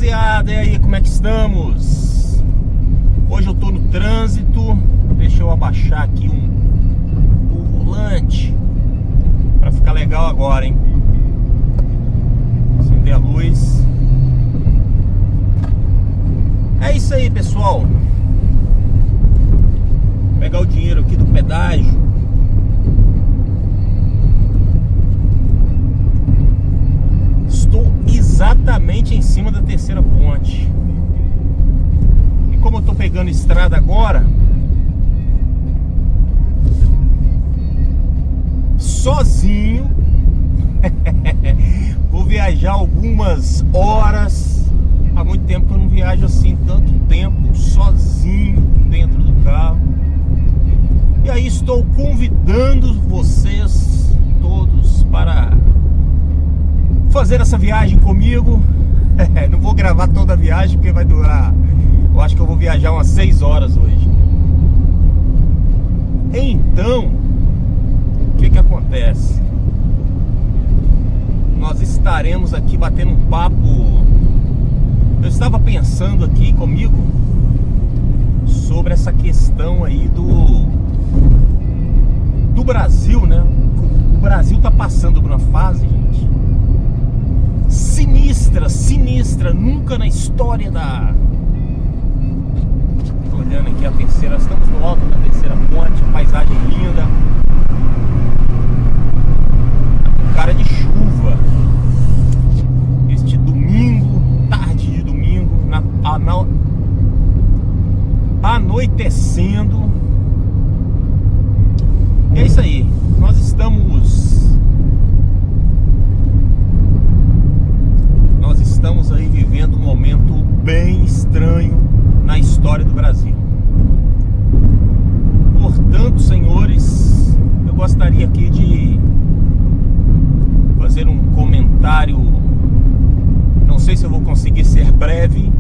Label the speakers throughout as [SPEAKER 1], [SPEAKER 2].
[SPEAKER 1] rapaziada, e aí, como é que estamos? Hoje eu tô no trânsito. Deixa eu abaixar aqui o volante pra ficar legal agora, hein? Acender a luz. É isso aí, pessoal. Vou pegar o dinheiro aqui do pedágio. Estou exatamente em cima da terceira ponte. E como eu tô pegando estrada agora, sozinho, vou viajar algumas horas. Há muito tempo que eu não viajo assim, tanto tempo sozinho dentro do carro. E aí estou convidando vocês todos para fazer essa viagem comigo. Não vou gravar toda a viagem porque vai durar, eu acho que eu vou viajar umas 6 horas hoje. Então, o que acontece? Nós estaremos aqui batendo um papo. Eu estava pensando aqui comigo sobre essa questão aí do Brasil, né? O Brasil tá passando por uma fase, gente, sinistra, nunca na história da... Tô olhando aqui a terceira, estamos no alto da terceira ponte, paisagem linda, cara de chuva, este domingo, tarde de domingo, anoitecendo. E é isso aí, nós estamos aí vivendo um momento bem estranho na história do Brasil. Portanto, senhores, eu gostaria aqui de fazer um comentário. Não sei se eu vou conseguir ser breve,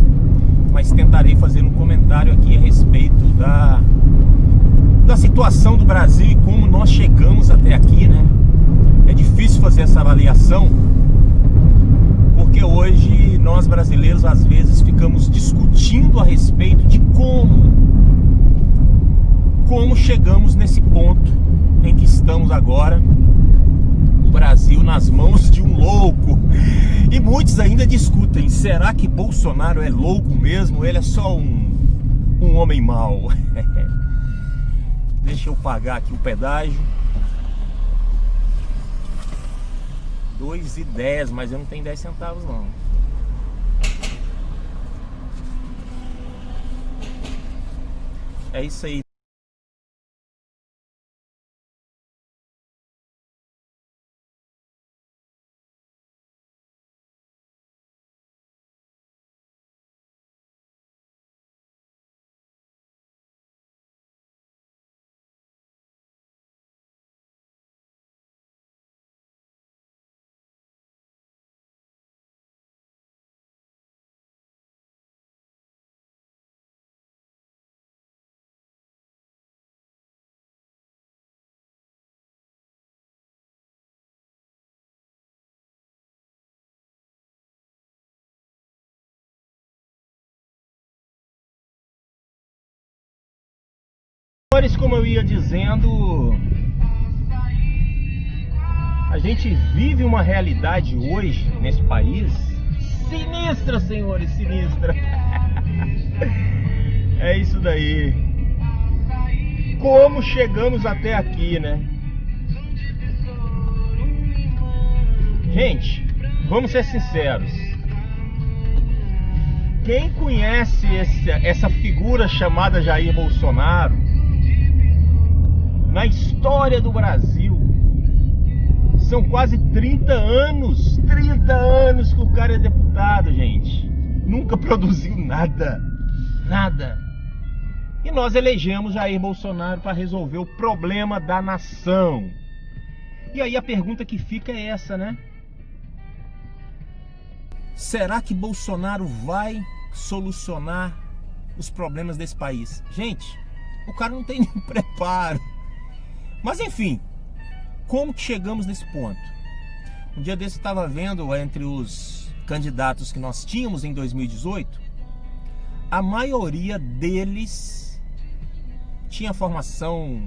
[SPEAKER 1] mas tentarei fazer um comentário aqui a respeito da situação do Brasil e como nós chegamos até aqui, né? É difícil fazer essa avaliação, porque hoje nós brasileiros às vezes ficamos discutindo a respeito de como chegamos nesse ponto em que estamos agora. O Brasil nas mãos de um louco. E muitos ainda discutem, será que Bolsonaro é louco mesmo? Ele é só um homem mau? Deixa eu pagar aqui o pedágio. 2,10, mas eu não tenho 10 centavos não. É isso aí. Como eu ia dizendo, a gente vive uma realidade hoje nesse país sinistra, senhores, sinistra. É isso daí. Como chegamos até aqui, né? Gente, vamos ser sinceros. Quem conhece essa figura chamada Jair Bolsonaro, na história do Brasil, são quase 30 anos que o cara é deputado, gente. Nunca produziu nada. E nós elegemos Jair Bolsonaro para resolver o problema da nação. E aí a pergunta que fica é essa, né? Será que Bolsonaro vai solucionar os problemas desse país? Gente, o cara não tem nem preparo. Mas enfim, como que chegamos nesse ponto? Um dia desse eu estava vendo entre os candidatos que nós tínhamos em 2018, a maioria deles tinha formação.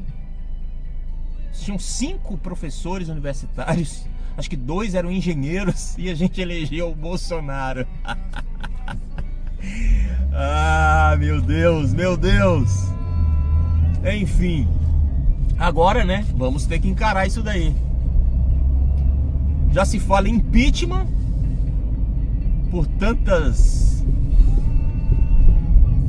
[SPEAKER 1] Tinham 5 professores universitários, acho que 2 eram engenheiros, e a gente elegeu o Bolsonaro. Ah, meu Deus, meu Deus. Enfim, agora, né, vamos ter que encarar isso daí. Já se fala em impeachment por tantas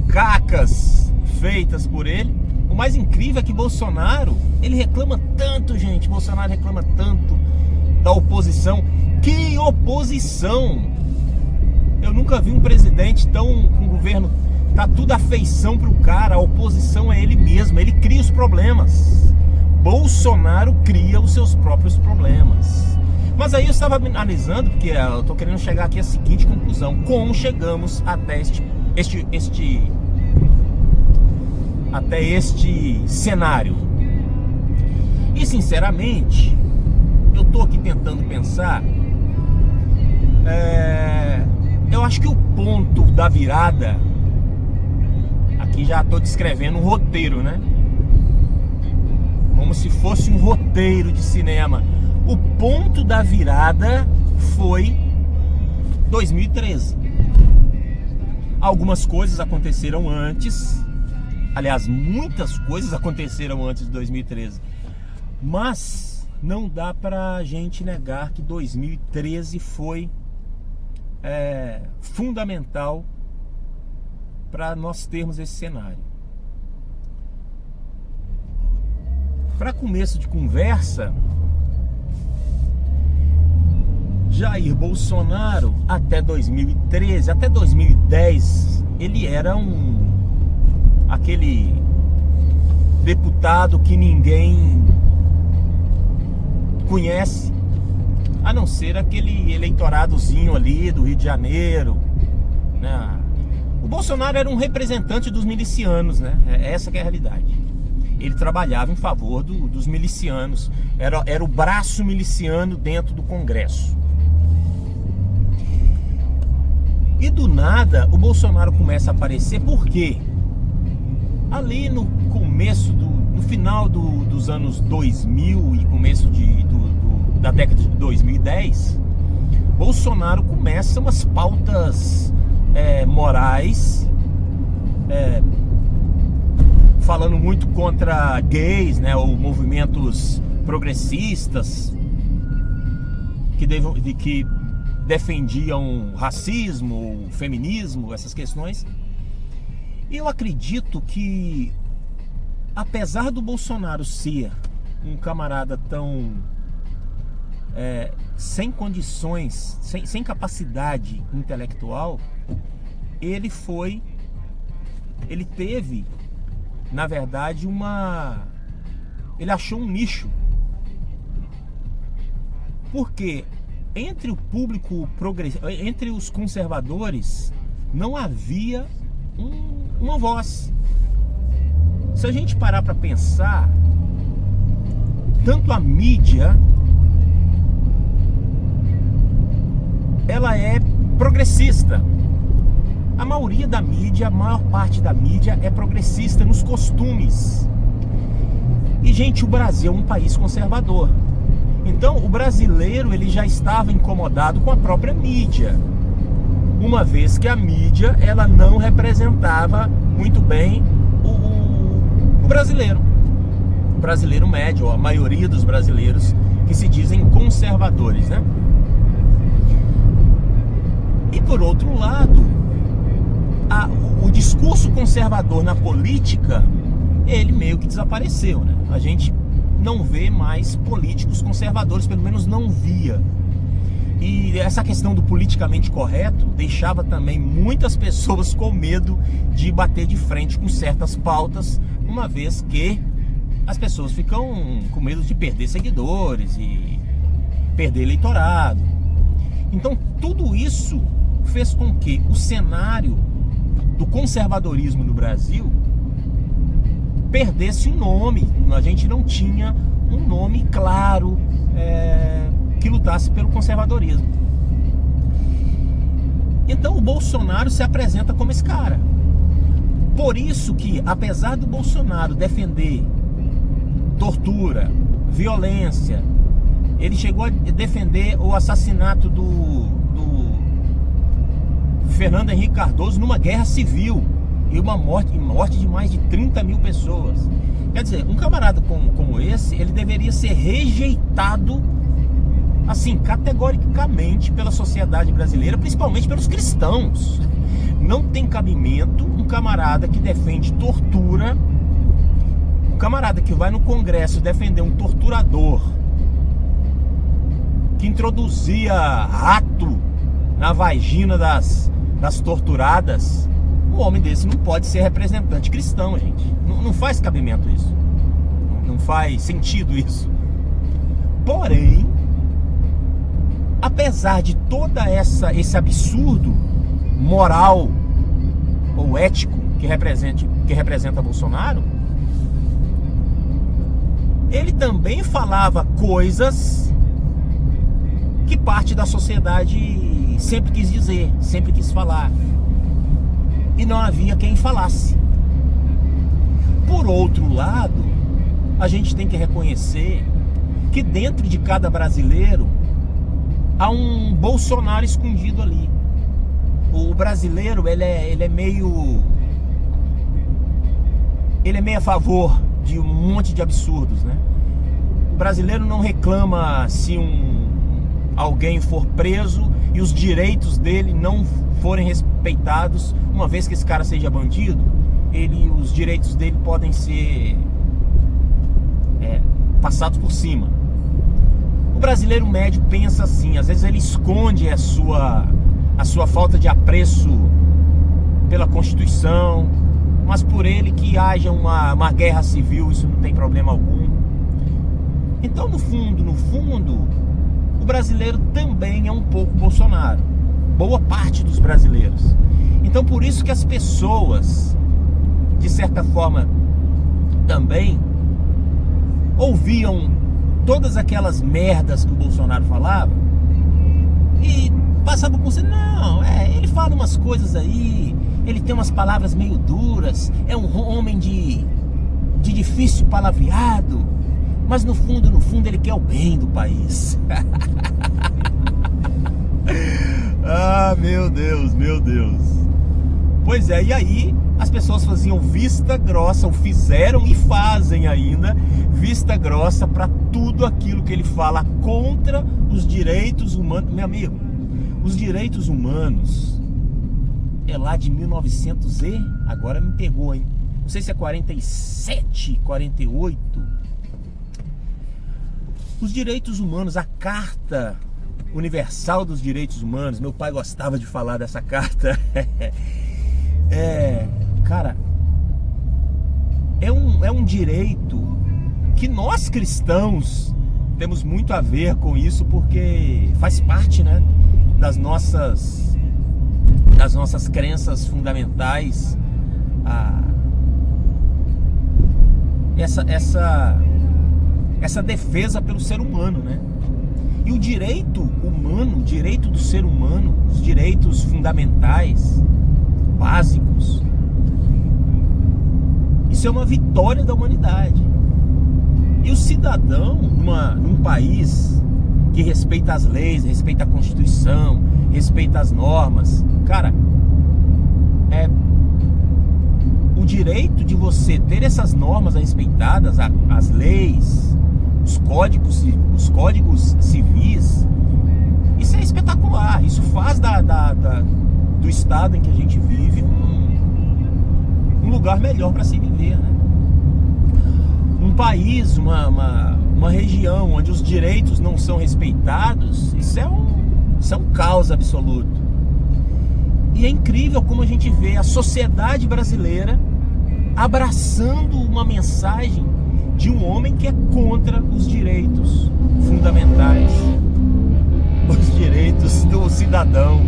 [SPEAKER 1] cacas feitas por ele. O mais incrível é que Bolsonaro, ele reclama tanto, gente. Bolsonaro reclama tanto da oposição. Que oposição! Eu nunca vi um presidente com um governo, tá tudo afeição pro cara. A oposição é ele mesmo, ele cria os problemas. Bolsonaro cria os seus próprios problemas. Mas aí eu estava analisando, porque eu tô querendo chegar aqui à seguinte conclusão: como chegamos até este cenário? E sinceramente, eu tô aqui tentando pensar. Eu acho que o ponto da virada, aqui já estou descrevendo um roteiro, né? Como se fosse um roteiro de cinema. O ponto da virada foi 2013. Algumas coisas aconteceram antes. Aliás, muitas coisas aconteceram antes de 2013. Mas não dá pra gente negar que 2013 foi fundamental para nós termos esse cenário. Para começo de conversa, Jair Bolsonaro até 2013, até 2010, ele era aquele deputado que ninguém conhece, a não ser aquele eleitoradozinho ali do Rio de Janeiro, né? O Bolsonaro era um representante dos milicianos, né? Essa que é a realidade. Ele trabalhava em favor dos milicianos, era o braço miliciano dentro do Congresso. E do nada o Bolsonaro começa a aparecer. Por quê? Ali no começo, no final dos anos 2000 e começo da década de 2010, Bolsonaro começa umas pautas morais, falando muito contra gays, né, ou movimentos progressistas que defendiam racismo, feminismo, essas questões. E eu acredito que, apesar do Bolsonaro ser um camarada tão sem condições, sem capacidade intelectual, ele teve, na verdade, ele achou um nicho. Porque entre o público entre os conservadores não havia uma voz. Se a gente parar para pensar, tanto a mídia, ela é progressista. A maioria da mídia, a maior parte da mídia é progressista nos costumes. E, gente, o Brasil é um país conservador. Então, o brasileiro, ele já estava incomodado com a própria mídia, uma vez que a mídia, ela não representava muito bem o brasileiro. O brasileiro médio, a maioria dos brasileiros que se dizem conservadores, né? E por outro lado, o discurso conservador na política, ele meio que desapareceu, né? A gente não vê mais políticos conservadores, pelo menos não via. E essa questão do politicamente correto deixava também muitas pessoas com medo de bater de frente com certas pautas, uma vez que as pessoas ficam com medo de perder seguidores e perder eleitorado. Então tudo isso fez com que o cenário do conservadorismo no Brasil perdesse um nome. A gente não tinha um nome claro que lutasse pelo conservadorismo. Então o Bolsonaro se apresenta como esse cara. Por isso que, apesar do Bolsonaro defender tortura, violência, ele chegou a defender o assassinato do Fernando Henrique Cardoso numa guerra civil e uma morte de mais de 30 mil pessoas. Quer dizer, um camarada como esse, ele deveria ser rejeitado, assim, categoricamente pela sociedade brasileira, principalmente pelos cristãos. Não tem cabimento um camarada que defende tortura, um camarada que vai no Congresso defender um torturador, que introduzia rato na vagina das torturadas. Um homem desse não pode ser representante cristão, gente. Não faz cabimento isso. Não faz sentido isso. Porém, apesar de toda esse absurdo moral ou ético que representa Bolsonaro, ele também falava coisas que parte da sociedade sempre quis dizer, sempre quis falar, e não havia quem falasse. Por outro lado, a gente tem que reconhecer que dentro de cada brasileiro há um Bolsonaro escondido ali. O brasileiro, ele é meio a favor de um monte de absurdos, né? O brasileiro não reclama se alguém for preso e os direitos dele não forem respeitados, uma vez que esse cara seja bandido. Os direitos dele podem ser passados por cima. O brasileiro médio pensa assim, às vezes ele esconde a sua falta de apreço pela Constituição, mas por ele que haja uma guerra civil, isso não tem problema algum. Então, no fundo, o brasileiro também é um pouco Bolsonaro. Boa parte dos brasileiros. Então, por isso que as pessoas, de certa forma, também ouviam todas aquelas merdas que o Bolsonaro falava e passavam por você, não, ele fala umas coisas aí, ele tem umas palavras meio duras, é um homem de difícil palavreado, mas no fundo ele quer o bem do país. Ah, meu Deus. Pois é, e aí as pessoas faziam vista grossa, ou fizeram e fazem ainda vista grossa para tudo aquilo que ele fala contra os direitos humanos. Meu amigo, os direitos humanos é lá de 1900 e... agora me pegou, hein? Não sei se é 47, 48. Os direitos humanos, a Carta Universal dos Direitos Humanos, meu pai gostava de falar dessa carta. Cara, é um direito que nós cristãos temos muito a ver com isso, porque faz parte, né, das nossas crenças fundamentais, essa defesa pelo ser humano, né? E o direito humano, o direito do ser humano, os direitos fundamentais, básicos, isso é uma vitória da humanidade. E o cidadão, num país que respeita as leis, respeita a Constituição, respeita as normas, cara, o direito de você ter essas normas respeitadas, as leis, os códigos civis, isso é espetacular. Isso faz do estado em que a gente vive um lugar melhor para se viver, né? Um país, uma região onde os direitos não são respeitados, isso é um caos absoluto. E é incrível como a gente vê a sociedade brasileira abraçando uma mensagem de um homem que é contra os direitos fundamentais, os direitos do cidadão.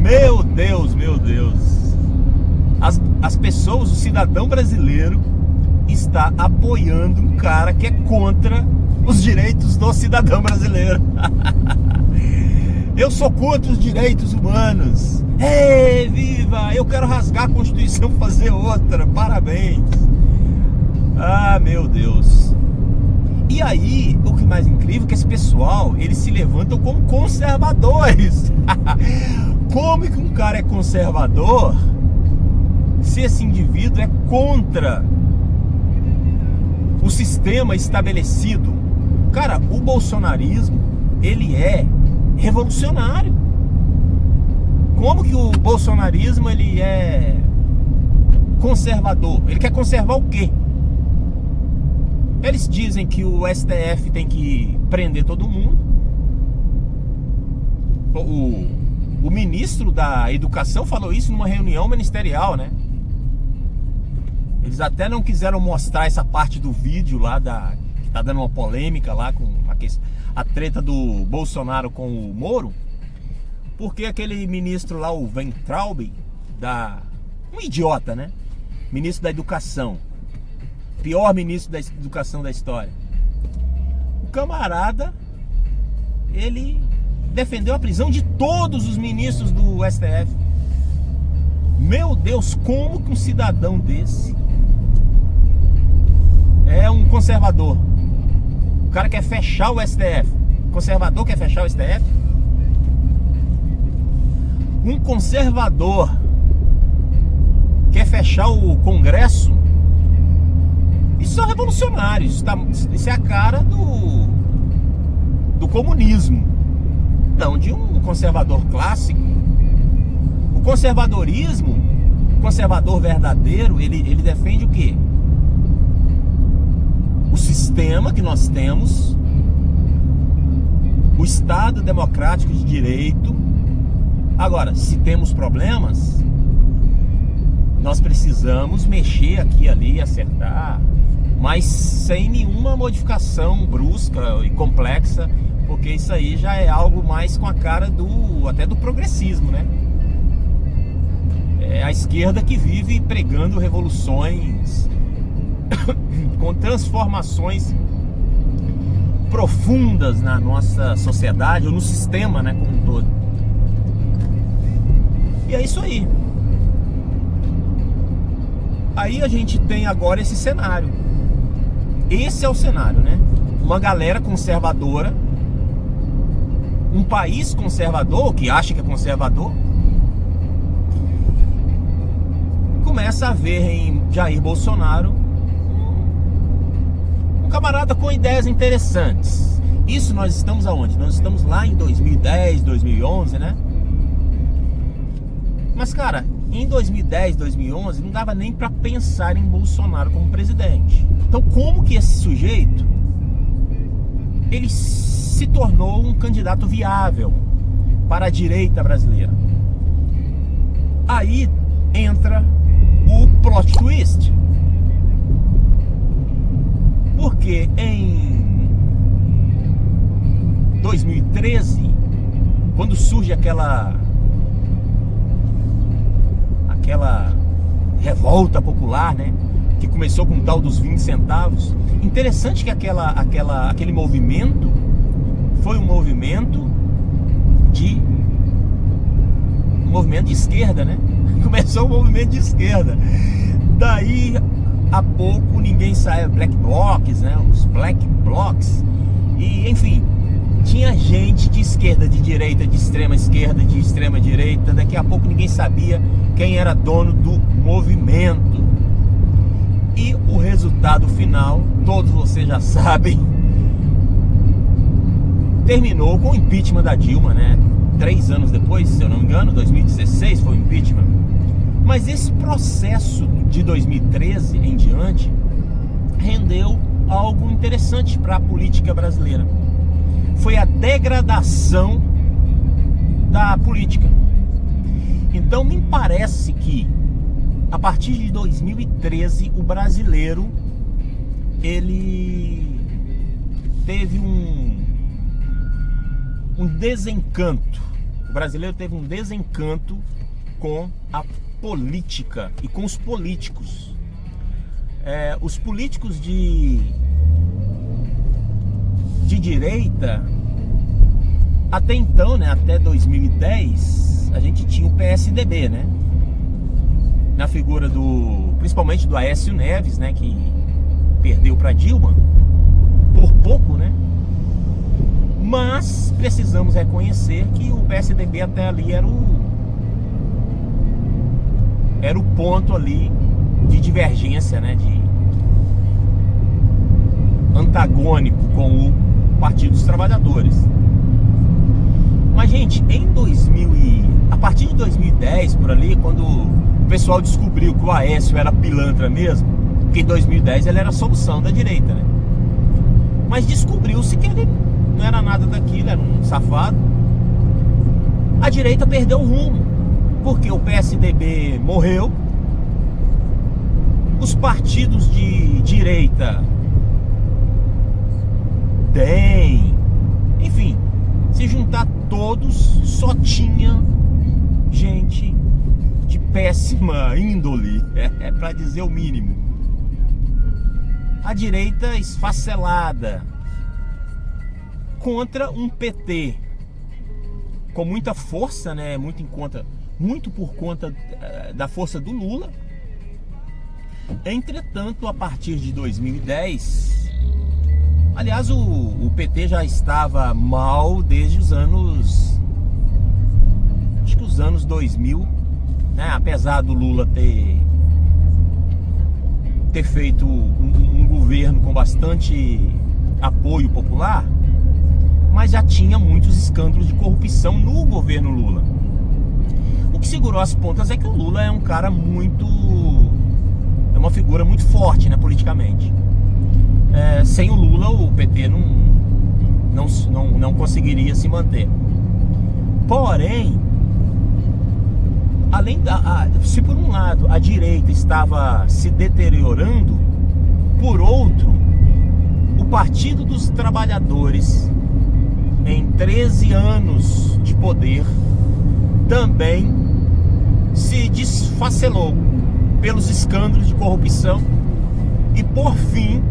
[SPEAKER 1] Meu Deus. As pessoas, o cidadão brasileiro está apoiando um cara que é contra os direitos do cidadão brasileiro. Eu sou contra os direitos humanos. Ei, viva! Eu quero rasgar a Constituição e fazer outra. Parabéns. Ah, meu Deus. E aí, o que mais incrível é que esse pessoal, eles se levantam como conservadores. Como que um cara é conservador se esse indivíduo é contra o sistema estabelecido? Cara, o bolsonarismo, ele é revolucionário. Como que o bolsonarismo, ele é conservador? Ele quer conservar o quê? Eles dizem que o STF tem que prender todo mundo. O ministro da Educação falou isso numa reunião ministerial, né? Eles até não quiseram mostrar essa parte do vídeo lá que tá dando uma polêmica lá com a treta do Bolsonaro com o Moro, porque aquele ministro lá, o Weintraub, um idiota, né? Ministro da Educação, pior ministro da Educação da história. O camarada, ele defendeu a prisão de todos os ministros do STF. Meu Deus, como que um cidadão desse é um conservador? O cara quer fechar o STF. O conservador quer fechar o STF? Um conservador quer fechar o Congresso? Isso são revolucionários. Isso é a cara do comunismo, não de um conservador clássico. O conservadorismo, o conservador verdadeiro, ele defende o quê? O sistema que nós temos, o Estado democrático de direito. Agora, se temos problemas, nós precisamos mexer aqui e ali, acertar, mas sem nenhuma modificação brusca e complexa, porque isso aí já é algo mais com a cara até do progressismo, né? É a esquerda que vive pregando revoluções com transformações profundas na nossa sociedade ou no sistema, né, como um todo. E é isso aí. Aí a gente tem agora esse cenário. Esse é o cenário, né? Uma galera conservadora, um país conservador, que acha que é conservador, começa a ver em Jair Bolsonaro um camarada com ideias interessantes. Isso nós estamos aonde? Nós estamos lá em 2010, 2011, né? Mas, cara, em 2010, 2011, não dava nem para pensar em Bolsonaro como presidente. Então, como que esse sujeito, ele se tornou um candidato viável para a direita brasileira? Aí entra o plot twist. Porque em 2013, quando surge aquela revolta popular, né, que começou com o tal dos 20 centavos. Interessante que aquele movimento foi um movimento de esquerda, né? Começou um movimento de esquerda. Daí a pouco ninguém sabe, black blocs, né? Os black blocs. E enfim, tinha gente de esquerda, de direita, de extrema esquerda, de extrema direita. Daqui a pouco ninguém sabia quem era dono do movimento. E o resultado final, todos vocês já sabem, terminou com o impeachment da Dilma, né? 3 anos depois, se eu não me engano, 2016 foi o impeachment. Mas esse processo de 2013 em diante rendeu algo interessante para a política brasileira. Foi a degradação da política. Então me parece que a partir de 2013 o brasileiro ele teve um desencanto. O brasileiro teve um desencanto com a política e com os políticos. Os políticos de direita Até então, né, até 2010, a gente tinha o PSDB, né? Na figura principalmente do Aécio Neves, né, que perdeu para Dilma por pouco, né? Mas precisamos reconhecer que o PSDB até ali era o ponto ali de divergência, né, de antagônico com o Partido dos Trabalhadores. Mas, gente, a partir de 2010, por ali, quando o pessoal descobriu que o Aécio era pilantra mesmo, porque em 2010 ele era a solução da direita, né? Mas descobriu-se que ele não era nada daquilo, era um safado. A direita perdeu o rumo, porque o PSDB morreu, os partidos de direita, DEM, enfim, se juntar todos, só tinha gente de péssima índole, para dizer o mínimo. A direita esfacelada contra um PT com muita força, né? Muito por conta da força do Lula. Entretanto, a partir de 2010, aliás, o PT já estava mal desde os anos 2000, né? Apesar do Lula ter feito um governo com bastante apoio popular, mas já tinha muitos escândalos de corrupção no governo Lula. O que segurou as pontas é que o Lula é um cara é uma figura muito forte, né, politicamente. Sem o Lula, o PT não conseguiria se manter. Porém, se por um lado a direita estava se deteriorando, por outro, o Partido dos Trabalhadores, em 13 anos de poder, também se desfacelou pelos escândalos de corrupção e, por fim,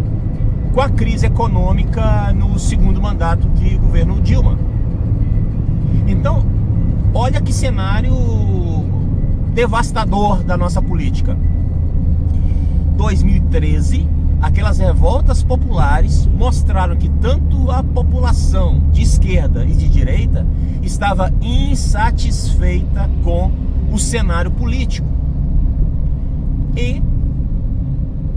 [SPEAKER 1] com a crise econômica no segundo mandato de governo Dilma. Então, olha que cenário devastador da nossa política. 2013, aquelas revoltas populares mostraram que tanto a população de esquerda e de direita estava insatisfeita com o cenário político. E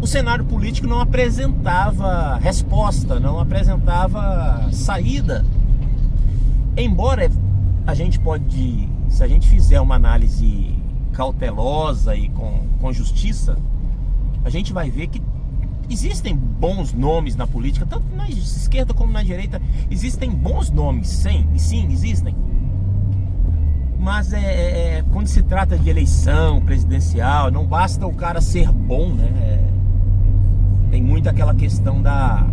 [SPEAKER 1] o cenário político não apresentava resposta, não apresentava saída. Embora a gente se a gente fizer uma análise cautelosa e com justiça, a gente vai ver que existem bons nomes na política, tanto na esquerda como na direita. Existem bons nomes, sim, existem. Mas quando se trata de eleição presidencial, não basta o cara ser bom, né? Tem muito aquela questão da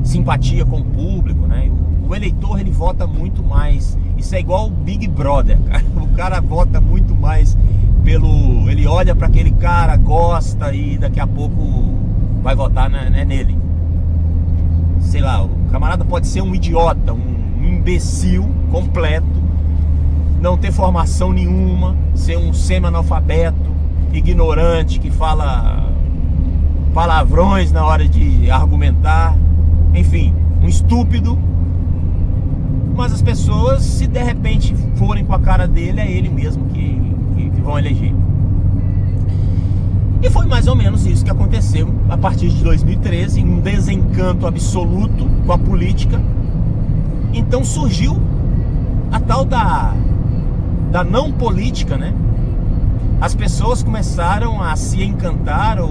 [SPEAKER 1] simpatia com o público, né? O eleitor, ele vota muito mais. Isso é igual o Big Brother, cara. O cara vota muito mais ele olha para aquele cara, gosta e daqui a pouco vai votar nele. Sei lá, o camarada pode ser um idiota, um imbecil completo, não ter formação nenhuma, ser um semi-analfabeto, ignorante, que fala palavrões na hora de argumentar, enfim, um estúpido. Mas as pessoas, se de repente forem com a cara dele, é ele mesmo que vão eleger. E foi mais ou menos isso que aconteceu a partir de 2013, um desencanto absoluto com a política. Então surgiu a tal da não política, né? As pessoas começaram a se encantar ou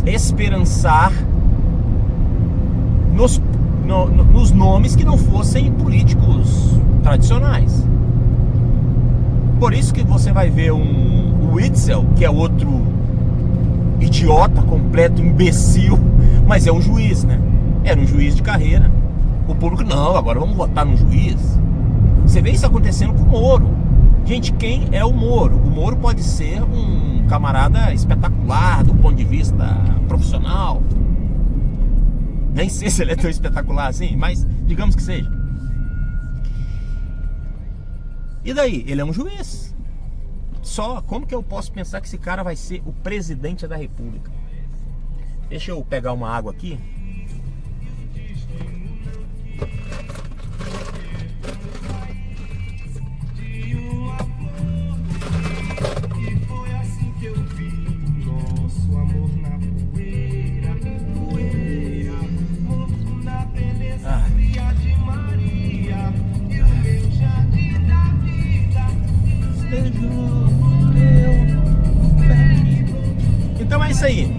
[SPEAKER 1] esperançar nos nomes que não fossem políticos tradicionais. Por isso que você vai ver o Witzel, que é outro idiota, completo imbecil, mas é um juiz, né? Era um juiz de carreira. O público, não, agora vamos votar no juiz. Você vê isso acontecendo com o Moro. Gente, quem é o Moro? O Moro pode ser um camarada espetacular do ponto de vista profissional, Nem sei se ele é tão espetacular assim, mas digamos que seja. E daí? Ele é um juiz. Só, como que eu posso pensar que esse cara vai ser o presidente da república? Deixa eu pegar uma água aqui. Então é isso aí.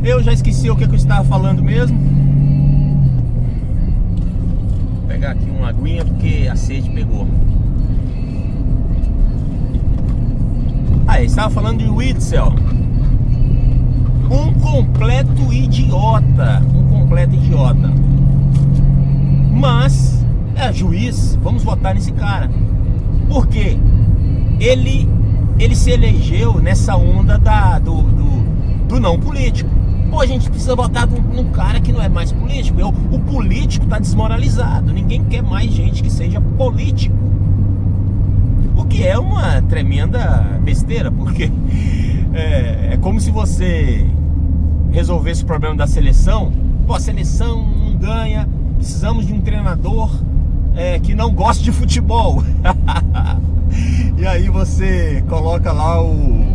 [SPEAKER 1] Eu já esqueci o que eu estava falando mesmo. Vou pegar aqui uma aguinha porque a sede pegou. Estava falando de Witzel. Um completo idiota. Mas é juiz, vamos votar nesse cara. Por quê? Ele se elegeu nessa onda do não político. Pô, a gente precisa votar num cara que não é mais político. O político tá desmoralizado. Ninguém quer mais gente que seja político. O que é uma tremenda besteira, porque é como se você resolvesse o problema da seleção. Pô, a seleção não ganha, precisamos de um treinador que não gosta de futebol. E aí você coloca lá o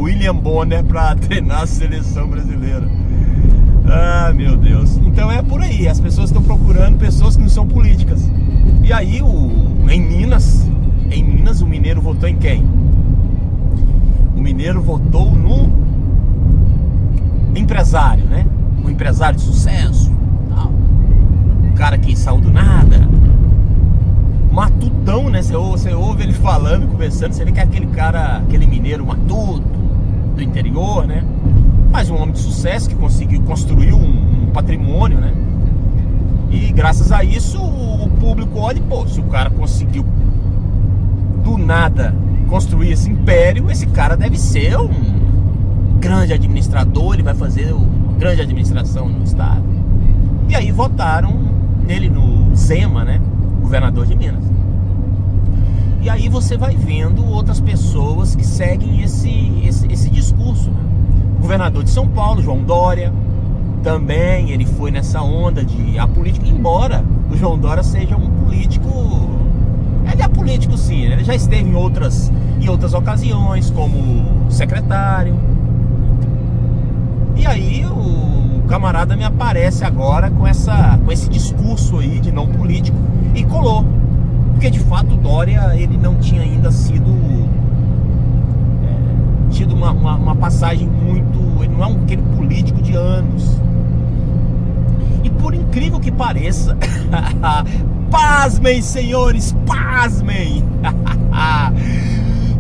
[SPEAKER 1] William Bonner para treinar a seleção brasileira. Ah, meu Deus. Então é por aí, as pessoas estão procurando pessoas que não são políticas. E aí em Minas o mineiro votou em quem? O mineiro votou no empresário, né? Um empresário de sucesso, tal. Um cara que saiu do nada, matutão, né? Você ouve ele falando, conversando, você vê que é aquele mineiro matuto do interior, né? Mas um homem de sucesso que conseguiu construir um patrimônio, né? E graças a isso o público olha e, pô, se o cara conseguiu do nada construir esse império, esse cara deve ser um grande administrador, ele vai fazer uma grande administração no estado. E aí votaram nele, no Zema, né? Governador de Minas. E aí você vai vendo outras pessoas que seguem esse discurso, né? O governador de São Paulo, João Dória, também ele foi nessa onda de apolítico, embora o João Dória seja um político. Ele é político sim, ele já esteve em outras ocasiões como secretário. E aí o camarada me aparece agora com esse discurso aí de não político e colou. Porque de fato o Dória, ele não tinha ainda tido uma passagem muito... Ele não é aquele político de anos. E por incrível que pareça... Pasmem, senhores, pasmem!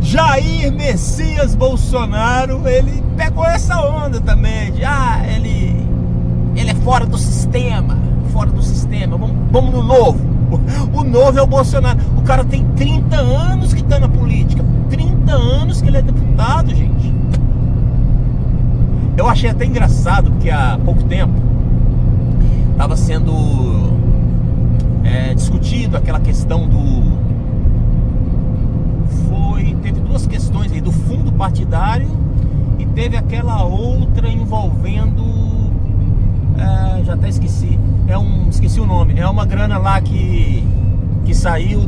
[SPEAKER 1] Jair Messias Bolsonaro, ele pegou essa onda também de ele é fora do sistema, vamos no novo. O novo é o Bolsonaro. O cara tem 30 anos que tá na política, 30 anos que ele é deputado, gente. Eu achei até engraçado porque há pouco tempo estava sendo discutido aquela questão teve duas questões aí, do fundo partidário, e teve aquela outra envolvendo já até esqueci, esqueci o nome, é uma grana lá que saiu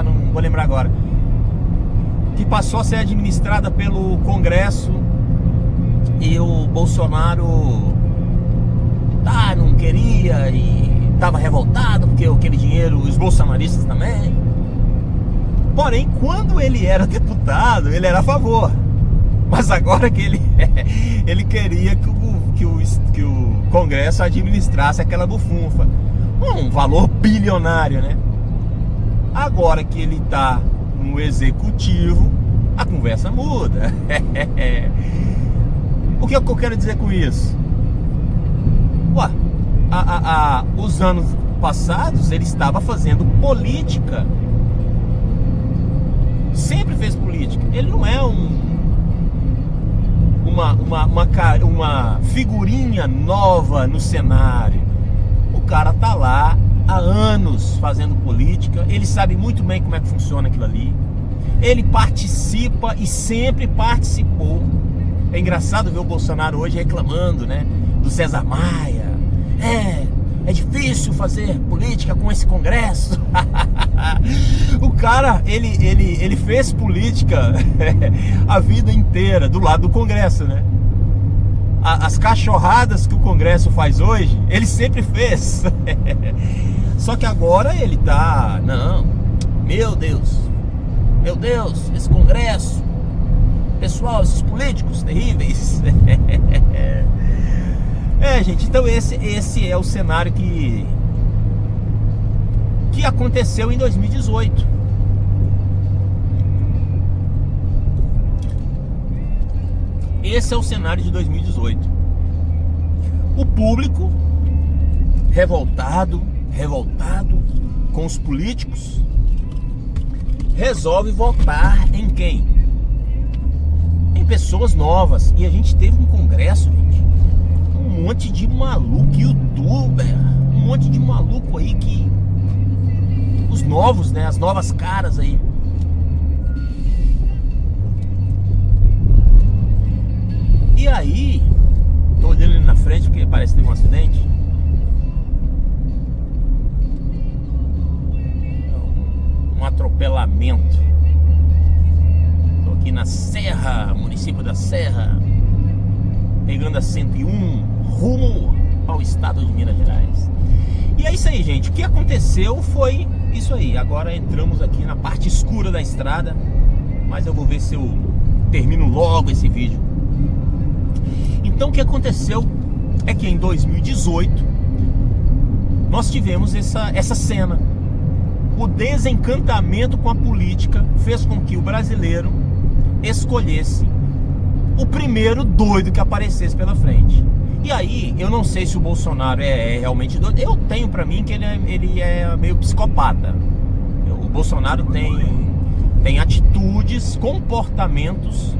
[SPEAKER 1] não vou lembrar agora, que passou a ser administrada pelo Congresso, e o Bolsonaro não queria e estava revoltado porque aquele dinheiro, os bolsonaristas também. Porém, quando ele era deputado, ele era a favor. Mas agora que ele queria que o Congresso administrasse aquela bufunfa, um valor bilionário, né? Agora que ele está no executivo, a conversa muda. O que eu quero dizer com isso? Os anos passados ele estava fazendo política, sempre fez política. Ele não é uma figurinha nova no cenário. O cara tá lá há anos fazendo política, ele sabe muito bem como é que funciona aquilo ali, ele participa e sempre participou. É engraçado ver o Bolsonaro hoje reclamando, né, do César Maia. É difícil fazer política com esse Congresso. O cara, ele fez política a vida inteira do lado do Congresso, né? As cachorradas que o Congresso faz hoje, ele sempre fez. Só que agora ele tá... Não, meu Deus, esse Congresso, pessoal, esses políticos terríveis. Gente, então esse é o cenário que aconteceu em 2018. Esse é o cenário de 2018. O público revoltado com os políticos resolve votar em quem? Em pessoas novas. E a gente teve um congresso, gente, um monte de maluco, youtuber, um monte de maluco aí que... Os novos, né? As novas caras aí. E aí, tô olhando ali na frente porque parece que teve um acidente. Um atropelamento. Tô aqui na Serra, município da Serra, pegando a 101, rumo ao estado de Minas Gerais. E é isso aí, gente. O que aconteceu foi isso aí. Agora entramos aqui na parte escura da estrada, mas eu vou ver se eu termino logo esse vídeo. Então o que aconteceu é que em 2018 nós tivemos essa cena. O desencantamento com a política fez com que o brasileiro escolhesse o primeiro doido que aparecesse pela frente. E aí, eu não sei se o Bolsonaro é realmente doido. Eu tenho pra mim que ele é meio psicopata. O Bolsonaro tem atitudes, comportamentos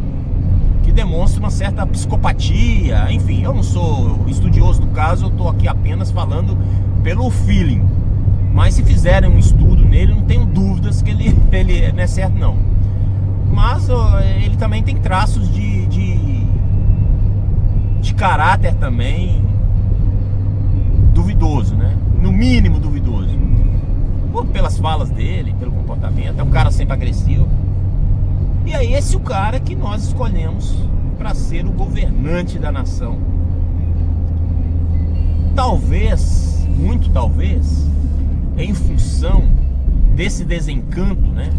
[SPEAKER 1] que demonstram uma certa psicopatia. Enfim, eu não sou estudioso do caso, eu tô aqui apenas falando pelo feeling. Mas se fizerem um estudo nele, não tenho dúvidas que ele não é certo, não. Mas ele também tem traços de caráter também duvidoso, né? No mínimo duvidoso. Pelas falas dele, pelo comportamento. É um cara sempre agressivo. E é esse o cara que nós escolhemos para ser o governante da nação. Talvez, muito talvez, em função desse desencanto, né?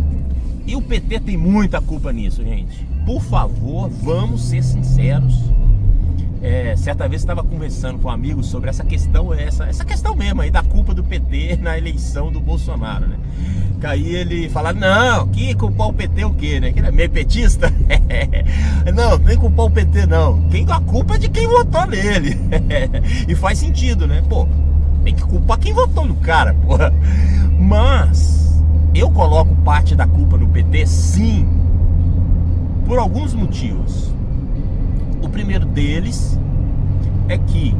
[SPEAKER 1] E o PT tem muita culpa nisso, gente. Por favor, vamos ser sinceros. Certa vez eu estava conversando com um amigo sobre essa questão, essa questão mesmo aí da culpa do PT na eleição do Bolsonaro, né? Que aí ele fala, não, que culpar o PT o quê, né? Que ele é meio petista. Não tem que culpar o PT não. A culpa é de quem votou nele. E faz sentido, né? Pô, tem que culpar quem votou no cara, pô. Mas eu coloco parte da culpa no PT, sim, por alguns motivos. O primeiro deles é que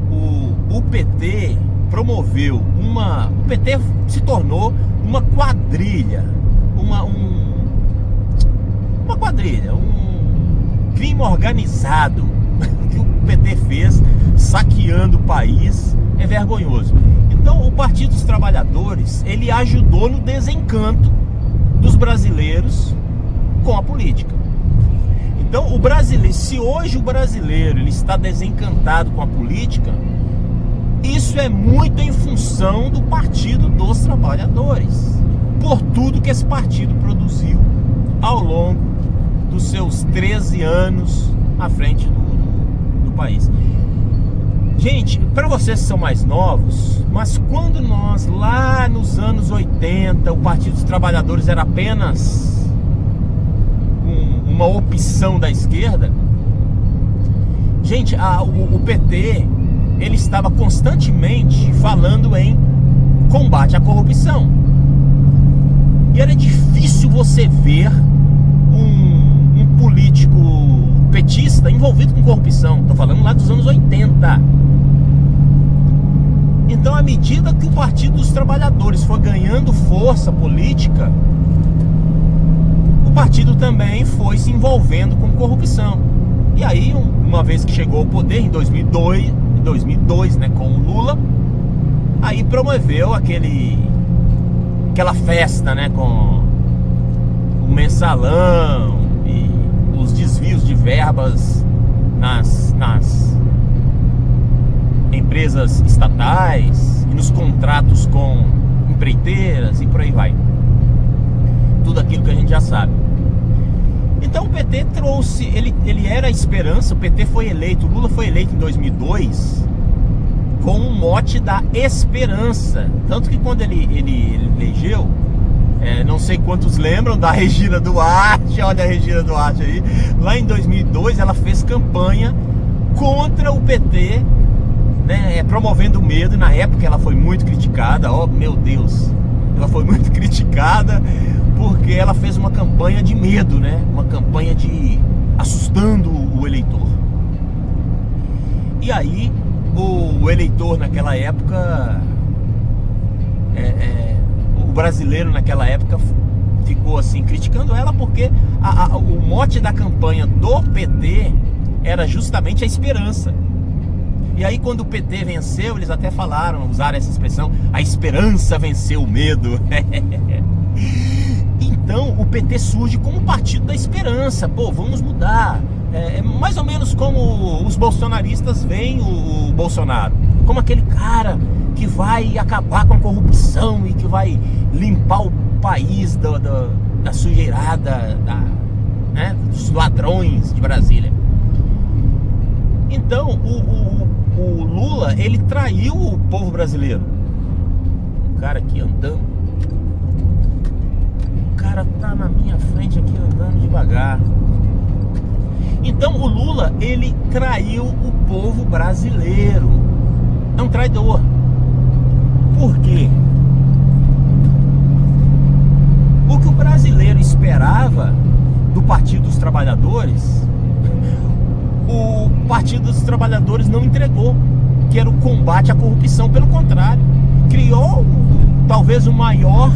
[SPEAKER 1] o PT promoveu o PT se tornou uma quadrilha, uma quadrilha, um crime organizado que o PT fez saqueando o país. É vergonhoso. Então o Partido dos Trabalhadores, ele ajudou no desencanto dos brasileiros com a política. Então o brasileiro, se hoje o brasileiro ele está desencantado com a política, isso é muito em função do Partido dos Trabalhadores, por tudo que esse partido produziu ao longo dos seus 13 anos à frente do país. Gente, para vocês que são mais novos, mas quando nós lá nos anos 80, o Partido dos Trabalhadores era apenas uma opção da esquerda, gente, o PT, ele estava constantemente falando em combate à corrupção. E era difícil você ver um político petista bolsonarista envolvido com corrupção. Tô falando lá dos anos 80. Então, à medida que o Partido dos Trabalhadores foi ganhando força política, o partido também foi se envolvendo com corrupção. E aí, uma vez que chegou ao poder em 2002, né, com o Lula, aí promoveu aquela festa, né, com o mensalão e os desvios de verbas nas empresas estatais e nos contratos com empreiteiras e por aí vai. Tudo aquilo que a gente já sabe. Então o PT trouxe, ele era a esperança. O PT foi eleito, o Lula foi eleito em 2002 com um mote da esperança. Tanto que quando ele elegeu, não sei quantos lembram da Regina Duarte. Olha a Regina Duarte aí. Lá em 2002 ela fez campanha contra o PT, né, promovendo o medo. E na época ela foi muito criticada. Oh meu Deus, ela foi muito criticada porque ela fez uma campanha de medo, né? Uma campanha de assustando o eleitor. E aí o eleitor naquela época, o brasileiro naquela época ficou assim criticando ela porque o mote da campanha do PT era justamente a esperança. E aí quando o PT venceu, eles até usaram essa expressão: a esperança venceu o medo. Então o PT surge como partido da esperança. Pô, vamos mudar. Mais ou menos como os bolsonaristas veem o Bolsonaro, como aquele cara que vai acabar com a corrupção e que vai limpar o país da sujeirada, dos ladrões de Brasília. Então o Lula, ele traiu o povo brasileiro. O cara aqui andando, o cara tá na minha frente aqui andando devagar. Então o Lula, ele traiu o povo brasileiro. É um traidor. Por quê? O que o brasileiro esperava do Partido dos Trabalhadores, o Partido dos Trabalhadores não entregou, que era o combate à corrupção. Pelo contrário, criou talvez a maior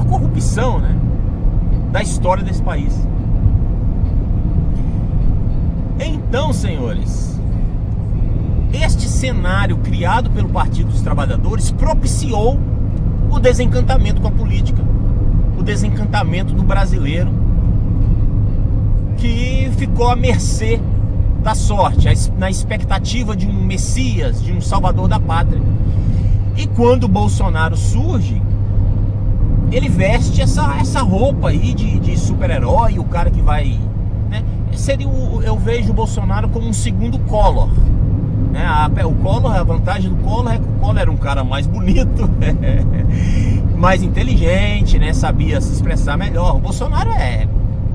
[SPEAKER 1] corrupção, né, da história desse país. Então, senhores, este cenário criado pelo Partido dos Trabalhadores propiciou o desencantamento com a política, o desencantamento do brasileiro, que ficou à mercê da sorte, na expectativa de um Messias, de um salvador da pátria. E quando o Bolsonaro surge, ele veste essa roupa aí de super-herói, o cara que vai, né? Eu vejo o Bolsonaro como um segundo Collor, né? O Collor, a vantagem do Collor é que o Collor era um cara mais bonito, mais inteligente, né? Sabia se expressar melhor. O Bolsonaro é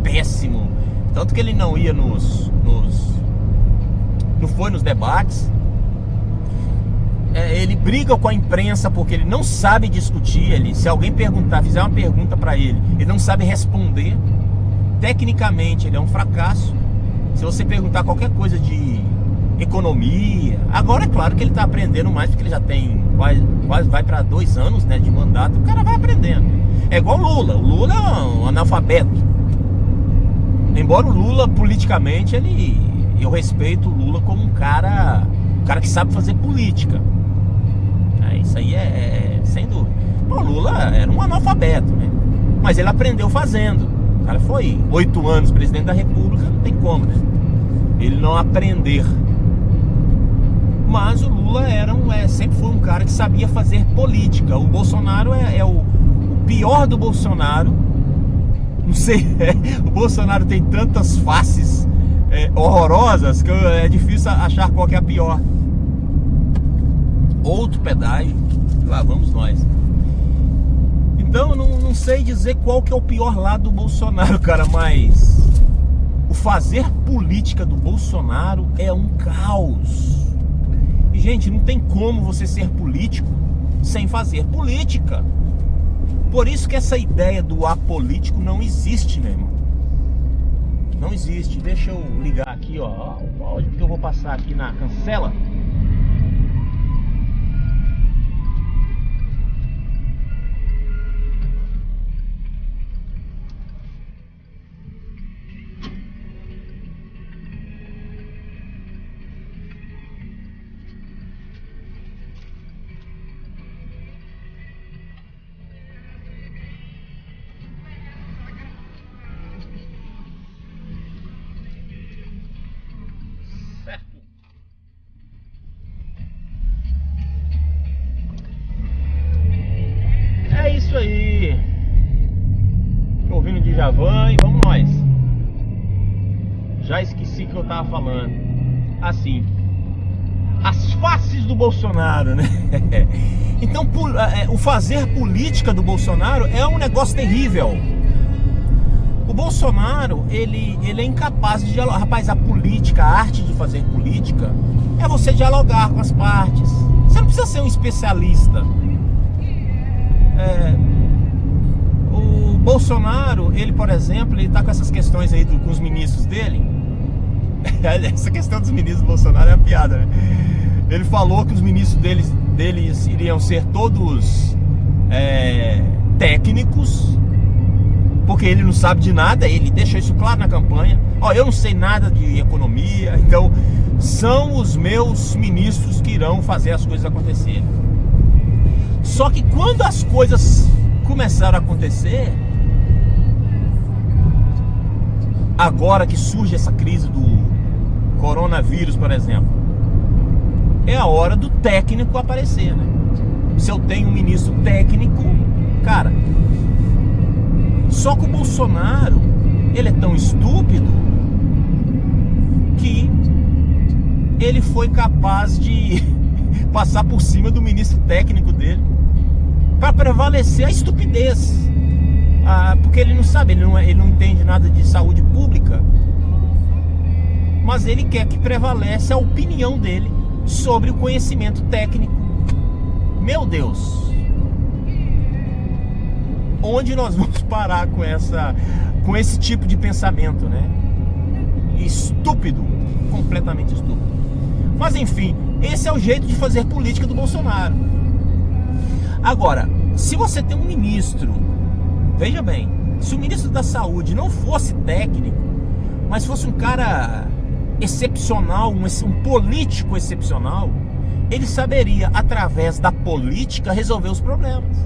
[SPEAKER 1] péssimo, tanto que ele não ia não foi nos debates. Ele briga com a imprensa porque ele não sabe discutir. Se alguém fizer uma pergunta para ele não sabe responder. Tecnicamente ele é um fracasso. Se você perguntar qualquer coisa de economia, agora é claro que ele está aprendendo mais, porque ele já tem quase vai para 2 anos, né, de mandato. O cara vai aprendendo. É igual o Lula é um analfabeto. Embora o Lula politicamente, eu respeito o Lula como um cara que sabe fazer política. Isso aí sem dúvida. O Lula era um analfabeto, né? Mas ele aprendeu fazendo. O cara foi 8 anos presidente da República, não tem como, né? Ele não aprender. Mas o Lula sempre foi um cara que sabia fazer política. O Bolsonaro é o pior do Bolsonaro. Não sei, o Bolsonaro tem tantas faces horrorosas que é difícil achar qual que é a pior. Outro pedágio, lá vamos nós. Então eu não sei dizer qual que é o pior lado do Bolsonaro, cara, mas o fazer política do Bolsonaro é um caos. E, gente, não tem como você ser político sem fazer política. Por isso que essa ideia do apolítico não existe, meu irmão. Não existe. Deixa eu ligar aqui, ó, o áudio, porque eu vou passar aqui na cancela. É isso aí. Tô ouvindo Djavan e vamos nós. Já esqueci o que eu tava falando. Assim, as faces do Bolsonaro, né? Então, o fazer política do Bolsonaro é um negócio terrível. O Bolsonaro, ele é incapaz de dialogar. Rapaz, a política, a arte de fazer política é você dialogar com as partes. Você não precisa ser um especialista. O Bolsonaro, ele, por exemplo, ele tá com essas questões aí com os ministros dele. Essa questão dos ministros do Bolsonaro é uma piada, né? Ele falou que os ministros deles iriam ser todos técnicos, porque ele não sabe de nada. Ele deixa isso claro na campanha. Ó, eu não sei nada de economia, então são os meus ministros que irão fazer as coisas acontecerem. Só que quando as coisas começaram a acontecer, agora que surge essa crise do coronavírus, por exemplo, é a hora do técnico aparecer, né? Se eu tenho um ministro técnico, cara. Só que o Bolsonaro, ele é tão estúpido que ele foi capaz de passar por cima do ministro técnico dele para prevalecer a estupidez. Porque ele não sabe, ele não entende nada de saúde pública, mas ele quer que prevaleça a opinião dele sobre o conhecimento técnico. Meu Deus, onde nós vamos parar com esse tipo de pensamento, né? Estúpido, completamente estúpido. Mas enfim, esse é o jeito de fazer política do Bolsonaro. Agora, se você tem um ministro, veja bem, se o ministro da Saúde não fosse técnico, mas fosse um cara excepcional, um político excepcional, ele saberia, através da política, resolver os problemas.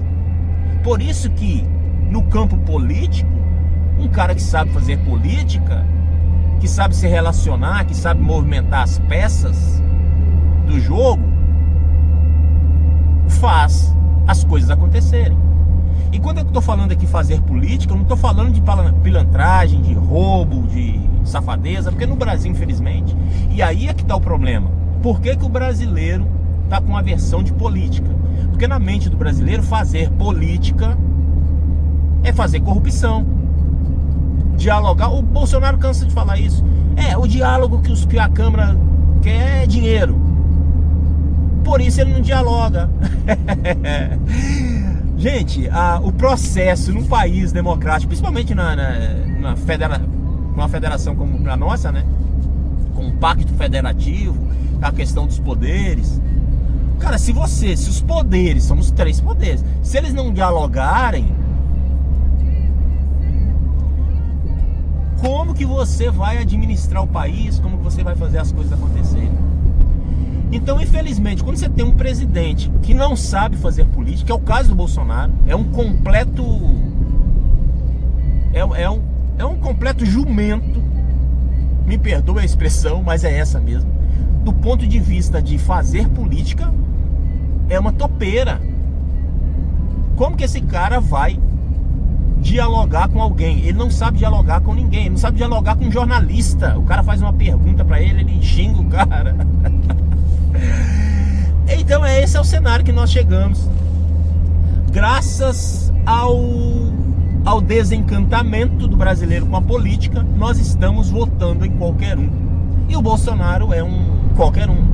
[SPEAKER 1] Por isso que, no campo político, um cara que sabe fazer política, que sabe se relacionar, que sabe movimentar as peças do jogo, faz as coisas acontecerem. E quando eu estou falando aqui fazer política, eu não estou falando de pilantragem, de roubo, de safadeza, porque no Brasil, infelizmente, e aí é que está o problema. Por que o brasileiro está com aversão de política? Porque na mente do brasileiro, fazer política é fazer corrupção. Dialogar, o Bolsonaro cansa de falar isso. O diálogo que a Câmara quer é dinheiro. Por isso ele não dialoga. Gente, o processo num país democrático, principalmente numa federação como a nossa, né? Com um pacto federativo, a questão dos poderes. Cara, se os poderes, somos 3 poderes, se eles não dialogarem, como que você vai administrar o país? Como que você vai fazer as coisas acontecerem? Então, infelizmente, quando você tem um presidente que não sabe fazer política, que é o caso do Bolsonaro, é um completo jumento, me perdoe a expressão, mas é essa mesmo. Do ponto de vista de fazer política, é uma topeira. Como que esse cara vai dialogar com alguém? Ele não sabe dialogar com ninguém, ele não sabe dialogar com um jornalista. O cara faz uma pergunta pra ele, ele xinga o cara. Então esse é o cenário que nós chegamos. Graças ao desencantamento do brasileiro com a política, nós estamos votando em qualquer um. E o Bolsonaro é um qualquer um.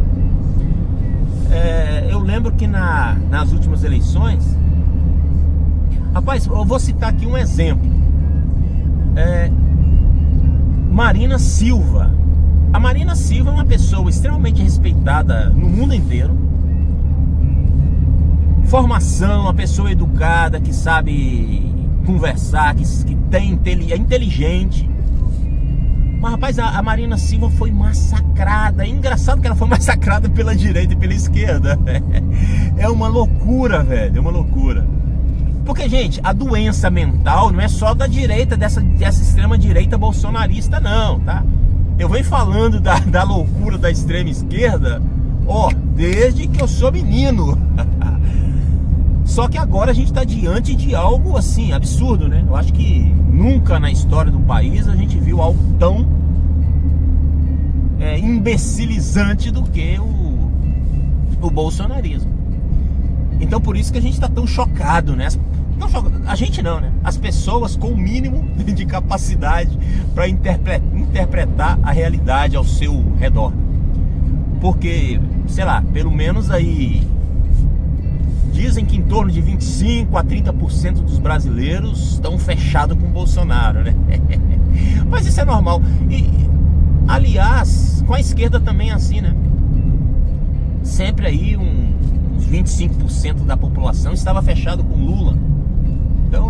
[SPEAKER 1] Eu lembro que nas últimas eleições. Rapaz, eu vou citar aqui um exemplo. Marina Silva. A Marina Silva é uma pessoa extremamente respeitada no mundo inteiro. Formação, uma pessoa educada, que sabe conversar, que é inteligente. Mas, rapaz, a Marina Silva foi massacrada. É engraçado que ela foi massacrada pela direita e pela esquerda. É uma loucura, velho. É uma loucura. Porque, gente, a doença mental não é só da direita, dessa extrema direita bolsonarista, não, tá? Eu venho falando da loucura da extrema esquerda, desde que eu sou menino. Só que agora a gente está diante de algo assim, absurdo, né? Eu acho que nunca na história do país a gente viu algo tão imbecilizante do que o bolsonarismo. Então por isso que a gente está tão chocado, né? A gente não, né? As pessoas com o mínimo de capacidade para interpretar a realidade ao seu redor. Porque, sei lá, pelo menos aí dizem que em torno de 25 a 30% dos brasileiros estão fechados com o Bolsonaro, né? Mas isso é normal. E, aliás, com a esquerda também é assim, né? Sempre aí uns 25% da população estava fechado com Lula. Então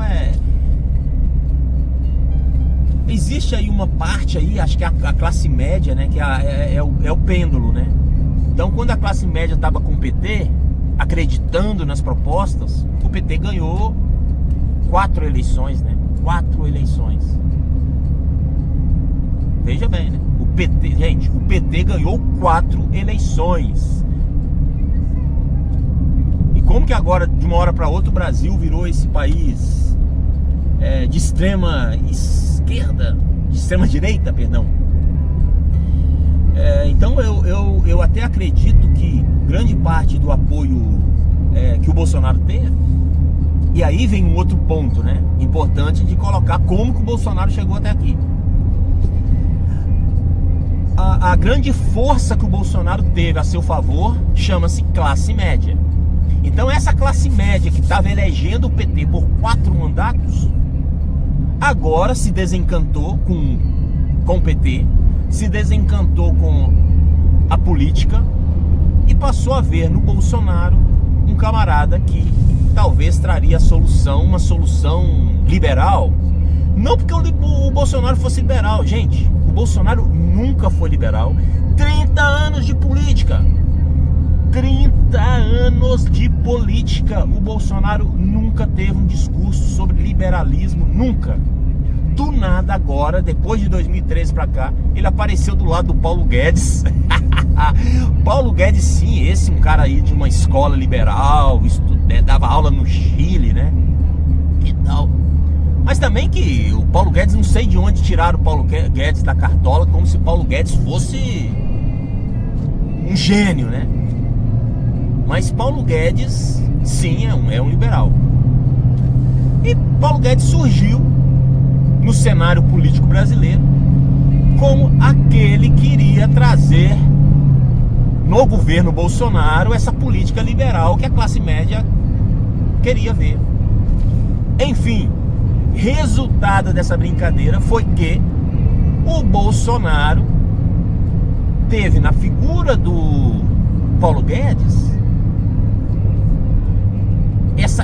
[SPEAKER 1] existe aí uma parte aí, acho que a classe média, né? Que é o pêndulo, né? Então quando a classe média estava com o PT, acreditando nas propostas, o PT ganhou 4 eleições, né? 4 eleições. Veja bem, né? O PT ganhou 4 eleições. E como que agora, de uma hora para outra, o Brasil virou esse país de extrema esquerda, de extrema direita, perdão. Então eu até acredito que grande parte do apoio que o Bolsonaro teve, e aí vem um outro ponto, né, importante de colocar como que o Bolsonaro chegou até aqui. A grande força que o Bolsonaro teve a seu favor chama-se classe média. Então essa classe média que estava elegendo o PT por 4 mandatos, agora se desencantou com o PT, se desencantou com a política e passou a ver no Bolsonaro um camarada que talvez traria uma solução liberal. Não porque o Bolsonaro fosse liberal, gente. O Bolsonaro nunca foi liberal. 30 anos de política. 30 anos de política. O Bolsonaro nunca teve um discurso sobre liberalismo, nunca. Do nada agora, depois de 2013 pra cá, ele apareceu do lado do Paulo Guedes. Paulo Guedes, sim, um cara aí de uma escola liberal, dava aula no Chile, né? Que tal? Mas também que o Paulo Guedes, não sei de onde tiraram o Paulo Guedes da cartola, como se Paulo Guedes fosse um gênio, né? Mas Paulo Guedes, sim, é um liberal. E Paulo Guedes surgiu no cenário político brasileiro como aquele que iria trazer no governo Bolsonaro essa política liberal que a classe média queria ver. Enfim, resultado dessa brincadeira foi que o Bolsonaro teve na figura do Paulo Guedes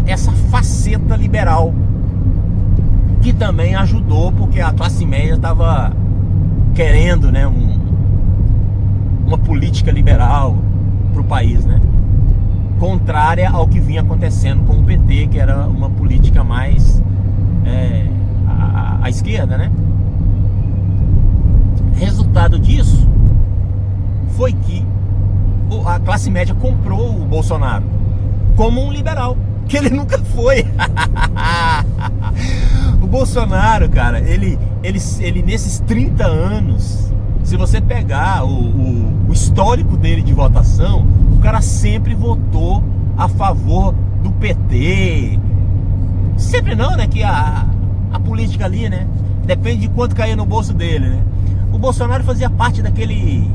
[SPEAKER 1] essa faceta liberal, que também ajudou, porque a classe média estava querendo, né, uma política liberal para o país, né, contrária ao que vinha acontecendo com o PT, que era uma política mais à esquerda, né. Resultado disso foi que a classe média comprou o Bolsonaro como um liberal, que ele nunca foi. O Bolsonaro, cara, ele nesses 30 anos, se você pegar o histórico dele de votação, o cara sempre votou a favor do PT. Sempre não, né? Que a política ali, né? Depende de quanto caía no bolso dele, né? O Bolsonaro fazia parte daquele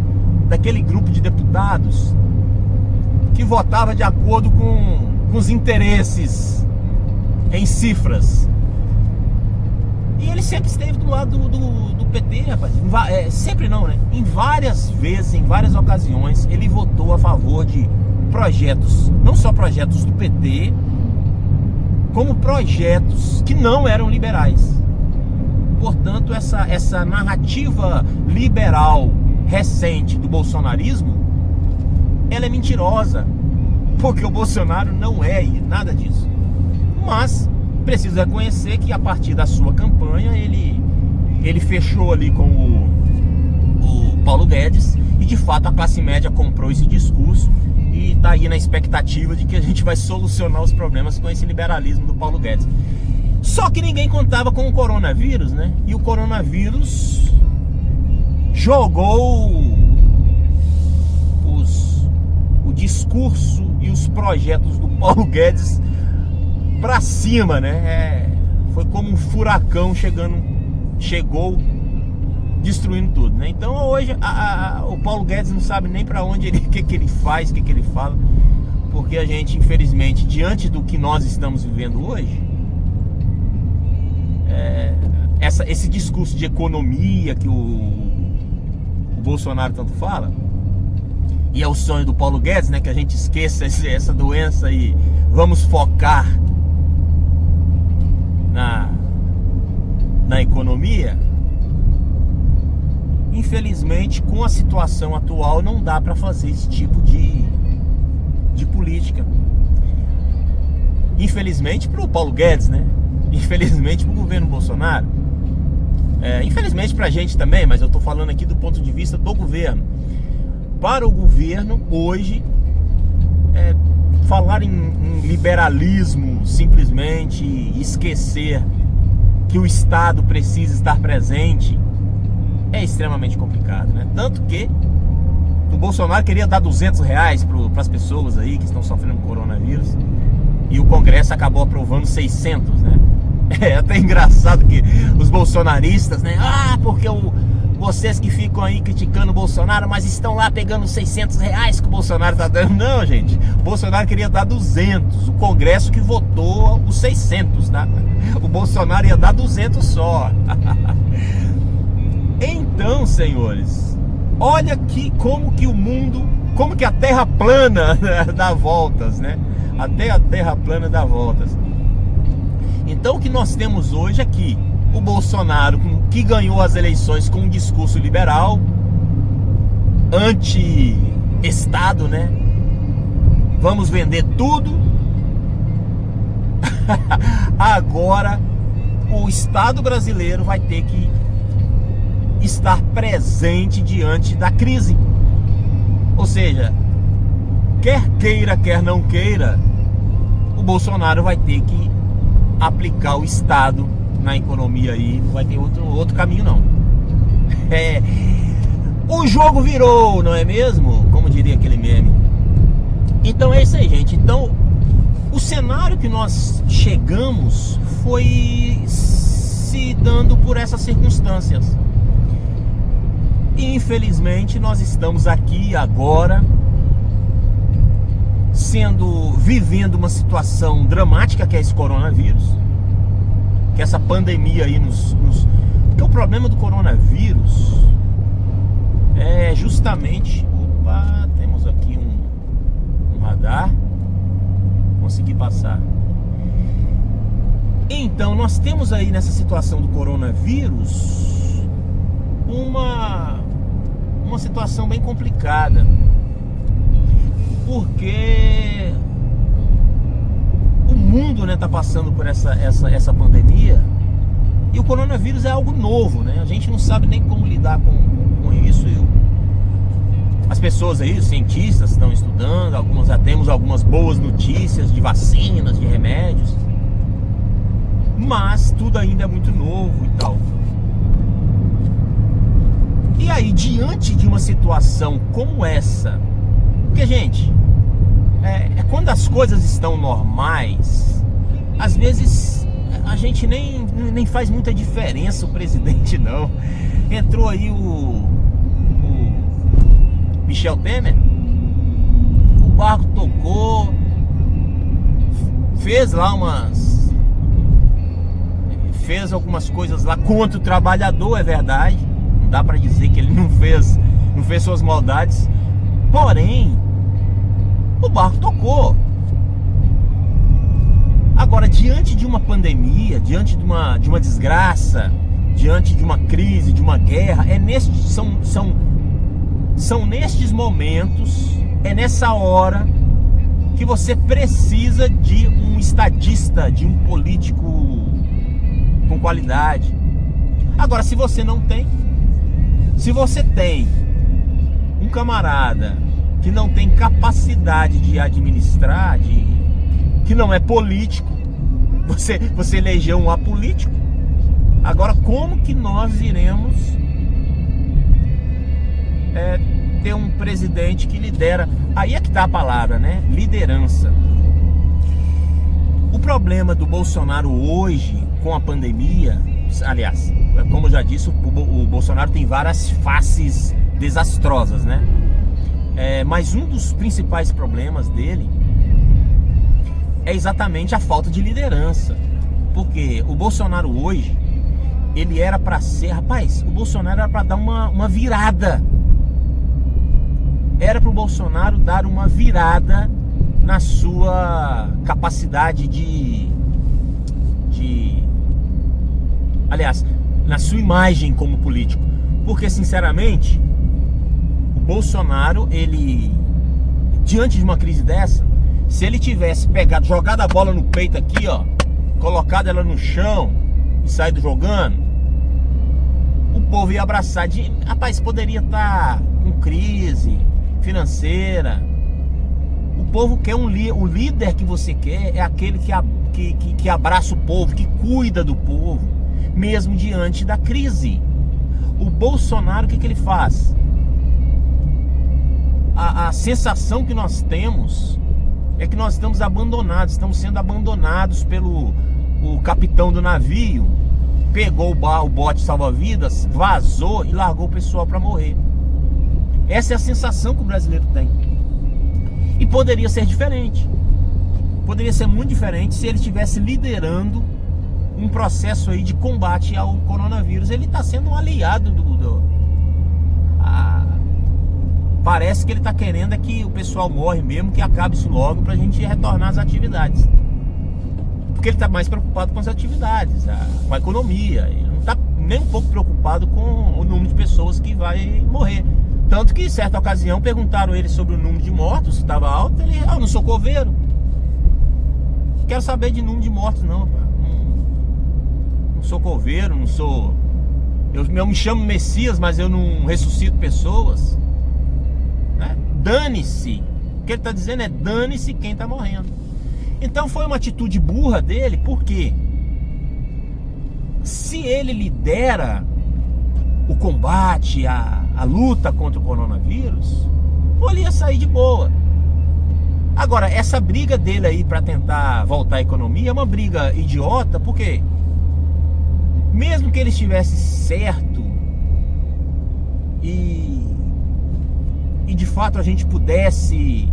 [SPEAKER 1] grupo de deputados que votava de acordo com alguns interesses em cifras. E ele sempre esteve do lado do PT, rapaz. Sempre não, né? Em várias vezes, em várias ocasiões, ele votou a favor de projetos, não só projetos do PT, como projetos que não eram liberais. Portanto, essa narrativa liberal recente do bolsonarismo, ela é mentirosa, porque o Bolsonaro não é nada disso. Mas preciso reconhecer que a partir da sua campanha ele fechou ali com o Paulo Guedes, e de fato a classe média comprou esse discurso e está aí na expectativa de que a gente vai solucionar os problemas com esse liberalismo do Paulo Guedes. Só que ninguém contava com o coronavírus, né? E o coronavírus jogou o discurso e os projetos do Paulo Guedes pra cima, né? Foi como um furacão chegou destruindo tudo, né? Então hoje o Paulo Guedes não sabe nem pra onde o que ele faz, o que ele fala, porque a gente, infelizmente, diante do que nós estamos vivendo hoje, esse discurso de economia que o Bolsonaro tanto fala, e é o sonho do Paulo Guedes, né, que a gente esqueça essa doença e vamos focar na economia. Infelizmente, com a situação atual, não dá para fazer esse tipo de política. Infelizmente para o Paulo Guedes, né? Infelizmente para o governo Bolsonaro. Infelizmente para a gente também, mas eu estou falando aqui do ponto de vista do governo. Para o governo, hoje, falar em liberalismo, simplesmente esquecer que o Estado precisa estar presente, é extremamente complicado, né? Tanto que o Bolsonaro queria dar R$200 para as pessoas aí que estão sofrendo coronavírus, e o Congresso acabou aprovando 600, né? É até engraçado que os bolsonaristas, né? Porque vocês que ficam aí criticando o Bolsonaro, mas estão lá pegando R$600 que o Bolsonaro tá dando. Não, gente, o Bolsonaro queria dar 200, o Congresso que votou os 600, tá? O Bolsonaro ia dar 200 só. Então, senhores, olha aqui como que o mundo, como que a Terra plana dá voltas, né? Até a Terra plana dá voltas. Então o que nós temos hoje é que o Bolsonaro, que ganhou as eleições com um discurso liberal, anti-Estado, né? Vamos vender tudo. Agora o Estado brasileiro vai ter que estar presente diante da crise. Ou seja, quer queira, quer não queira, o Bolsonaro vai ter que aplicar o Estado na economia aí, não vai ter outro caminho não. O jogo virou, não é mesmo? Como diria aquele meme. Então é isso aí, gente. Então o cenário que nós chegamos foi se dando por essas circunstâncias. E infelizmente nós estamos aqui agora vivendo uma situação dramática, que é esse coronavírus, que essa pandemia aí porque o problema do coronavírus é justamente, temos aqui um radar, consegui passar. Então nós temos aí nessa situação do coronavírus uma situação bem complicada, porque o mundo, né, tá passando por essa pandemia, e o coronavírus é algo novo, né? A gente não sabe nem como lidar com isso. As pessoas aí, os cientistas estão estudando, já temos algumas boas notícias de vacinas, de remédios, mas tudo ainda é muito novo e tal. E aí, diante de uma situação como essa, porque, gente, quando as coisas estão normais, às vezes a gente nem faz muita diferença o presidente, não. Entrou aí o Michel Temer, o barco tocou, fez algumas coisas lá contra o trabalhador, é verdade. Não dá para dizer que ele não fez suas maldades. Porém, o barco tocou. Agora, diante de uma pandemia, diante de uma desgraça, diante de uma crise, de uma guerra, são nestes momentos, é nessa hora que você precisa de um estadista, de um político com qualidade. Agora, se você não tem, se você tem um camarada que não tem capacidade de administrar, que não é político, você elegeu um apolítico. Agora, como que nós iremos ter um presidente que lidera? Aí é que está a palavra, né? Liderança. O problema do Bolsonaro hoje, com a pandemia, aliás, como eu já disse, o Bolsonaro tem várias faces desastrosas, né? Mas um dos principais problemas dele é exatamente a falta de liderança. Porque o Bolsonaro hoje, ele era para ser... Rapaz, o Bolsonaro era para dar uma virada. Era para o Bolsonaro dar uma virada na sua capacidade aliás, na sua imagem como político. Porque, sinceramente, o Bolsonaro, ele, diante de uma crise dessa, se ele tivesse jogado a bola no peito aqui, ó, colocado ela no chão e saído jogando, o povo ia abraçar. Rapaz, poderia estar com crise financeira. O povo quer o líder que você quer é aquele que abraça o povo, que cuida do povo, mesmo diante da crise. O Bolsonaro, o que ele faz? A sensação que nós temos é que nós estamos abandonados, estamos sendo abandonados pelo capitão do navio. Pegou o bote salva-vidas, vazou e largou o pessoal para morrer. Essa é a sensação que o brasileiro tem. E poderia ser diferente. Poderia ser muito diferente se ele estivesse liderando um processo aí de combate ao coronavírus. Ele está sendo um aliado parece que ele está querendo é que o pessoal morre mesmo, que acabe isso logo para a gente retornar às atividades. Porque ele está mais preocupado com as atividades, com a economia. Ele não está nem um pouco preocupado com o número de pessoas que vai morrer. Tanto que, em certa ocasião, perguntaram ele sobre o número de mortos, se estava alto. Ele, eu não sou coveiro. Não quero saber de número de mortos, não, pá. Não sou coveiro, não sou... Eu me chamo Messias, mas eu não ressuscito pessoas. Né? Dane-se. O que ele está dizendo é dane-se quem está morrendo. Então foi uma atitude burra dele, porque se ele lidera o combate, a luta contra o coronavírus, ele ia sair de boa. Agora, essa briga dele aí para tentar voltar à economia é uma briga idiota, porque mesmo que ele estivesse certo e de fato a gente pudesse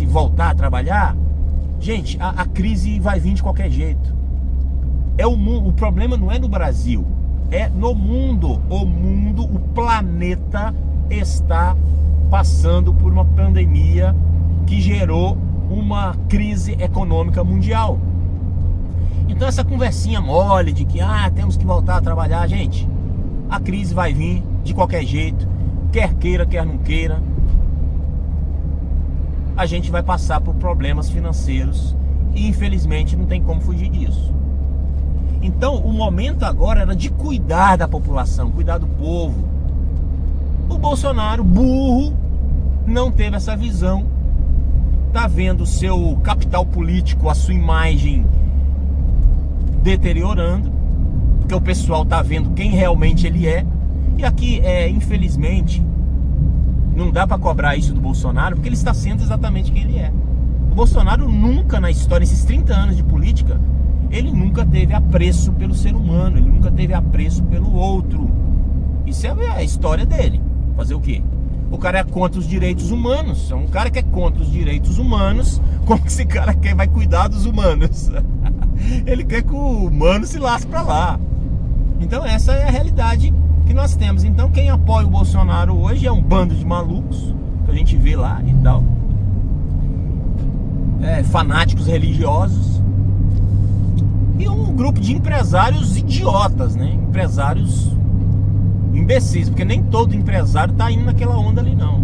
[SPEAKER 1] voltar a trabalhar, gente, a crise vai vir de qualquer jeito. O problema não é no Brasil, é no mundo. O planeta está passando por uma pandemia que gerou uma crise econômica mundial. Então essa conversinha mole de que temos que voltar a trabalhar, gente, a crise vai vir de qualquer jeito, quer queira, quer não queira. A gente vai passar por problemas financeiros e infelizmente não tem como fugir disso. Então o momento agora era de cuidar da população, cuidar do povo. O Bolsonaro, burro, não teve essa visão. Tá vendo o seu capital político, a sua imagem deteriorando, porque o pessoal tá vendo quem realmente ele é. E aqui, infelizmente, não dá para cobrar isso do Bolsonaro, porque ele está sendo exatamente quem ele é. O Bolsonaro nunca na história, esses 30 anos de política, ele nunca teve apreço pelo ser humano, ele nunca teve apreço pelo outro. Isso é a história dele. Fazer o quê? O cara é contra os direitos humanos. É um cara que é contra os direitos humanos. Como que esse cara vai cuidar dos humanos? Ele quer que o humano se lasque pra lá. Então essa é a realidade que nós temos. Então quem apoia o Bolsonaro hoje é um bando de malucos, que a gente vê lá e tal. Fanáticos religiosos. E um grupo de empresários idiotas, né? Empresários imbecis, porque nem todo empresário tá indo naquela onda ali, não.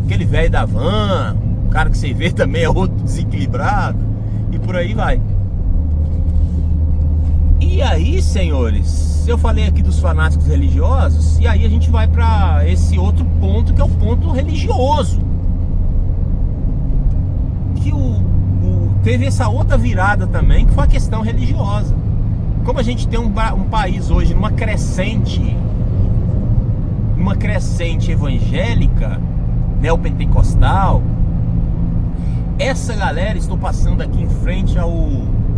[SPEAKER 1] Aquele velho da van, o cara que você vê também é outro desequilibrado, e por aí vai. E aí, senhores, eu falei aqui dos fanáticos religiosos, e aí a gente vai para esse outro ponto, que é o ponto religioso. Que teve essa outra virada também, que foi a questão religiosa. Como a gente tem um país hoje numa crescente evangélica, neopentecostal, essa galera, estou passando aqui em frente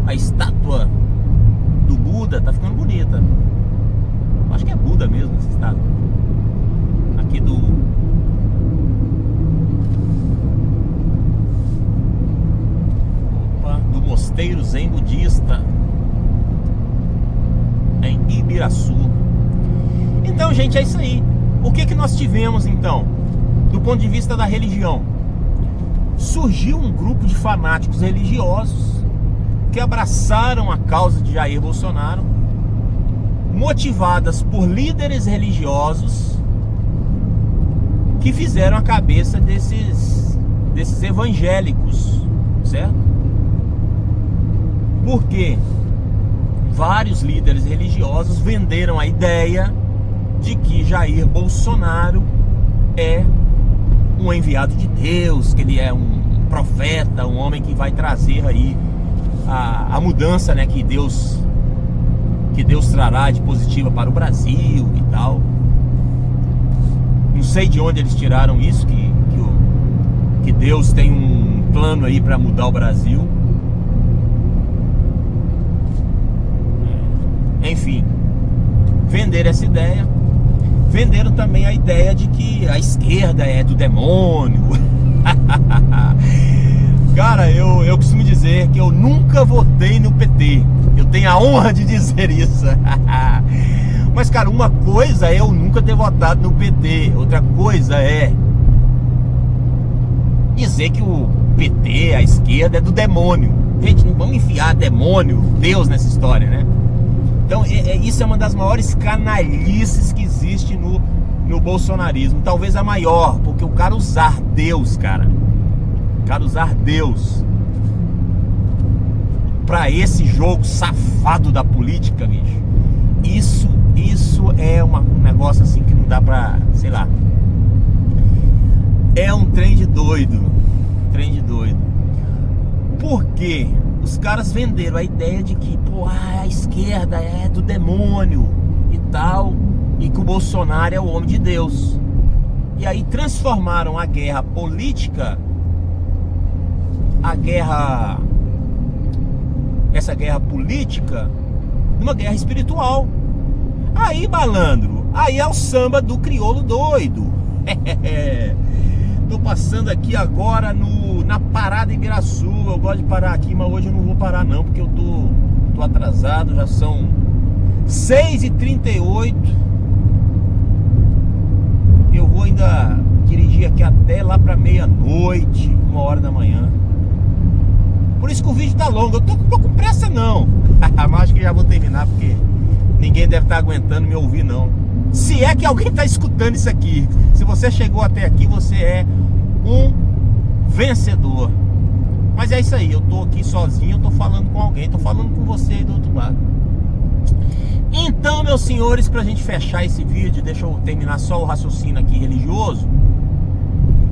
[SPEAKER 1] à estátua do Buda, tá ficando bonita. Acho que é Buda mesmo essa estátua. Aqui do Mosteiro Zen Budista em Ibiraçu. Então, gente, é isso aí. O que nós tivemos então, do ponto de vista da religião? Surgiu um grupo de fanáticos religiosos que abraçaram a causa de Jair Bolsonaro, motivadas por líderes religiosos que fizeram a cabeça desses evangélicos, certo? Porque vários líderes religiosos venderam a ideia de que Jair Bolsonaro é um enviado de Deus, que ele é um profeta, um homem que vai trazer aí a mudança, né, que Deus trará de positiva para o Brasil e tal. Não sei de onde eles tiraram isso, que Deus tem um plano aí para mudar o Brasil. Enfim, venderam essa ideia. Venderam também a ideia de que a esquerda é do demônio. Cara, eu costumo dizer que eu nunca votei no PT. Eu tenho a honra de dizer isso. Mas, cara, uma coisa é eu nunca ter votado no PT. Outra coisa é dizer que o PT, a esquerda, é do demônio. Gente, não vamos enfiar demônio, Deus nessa história, né? Então, isso é uma das maiores canalices que existe no bolsonarismo. Talvez a maior, porque o cara usar Deus, cara. O cara usar Deus pra esse jogo safado da política, bicho. Isso é um negócio assim que não dá pra, sei lá. É um trem de doido. Trem de doido. Por quê? Os caras venderam a ideia de que, a esquerda é do demônio e tal, e que o Bolsonaro é o homem de Deus. E aí transformaram a guerra política, essa guerra política, numa guerra espiritual. Aí, malandro, aí é o samba do crioulo doido. Tô passando aqui agora na parada Ibiraçu. Eu gosto de parar aqui, mas hoje eu não vou parar não, porque eu tô atrasado. Já são 6h38. Eu vou ainda dirigir aqui até lá pra meia-noite, 1h da manhã. Por isso que o vídeo tá longo. Eu tô com pressa não. Mas acho que já vou terminar, porque ninguém deve estar aguentando me ouvir não. Se é que alguém tá escutando isso aqui. Se você chegou até aqui, você é um vencedor. Mas é isso aí, eu tô aqui sozinho, eu tô falando com alguém, tô falando com você aí do outro lado. Então, meus senhores, pra gente fechar esse vídeo, deixa eu terminar só o raciocínio aqui religioso.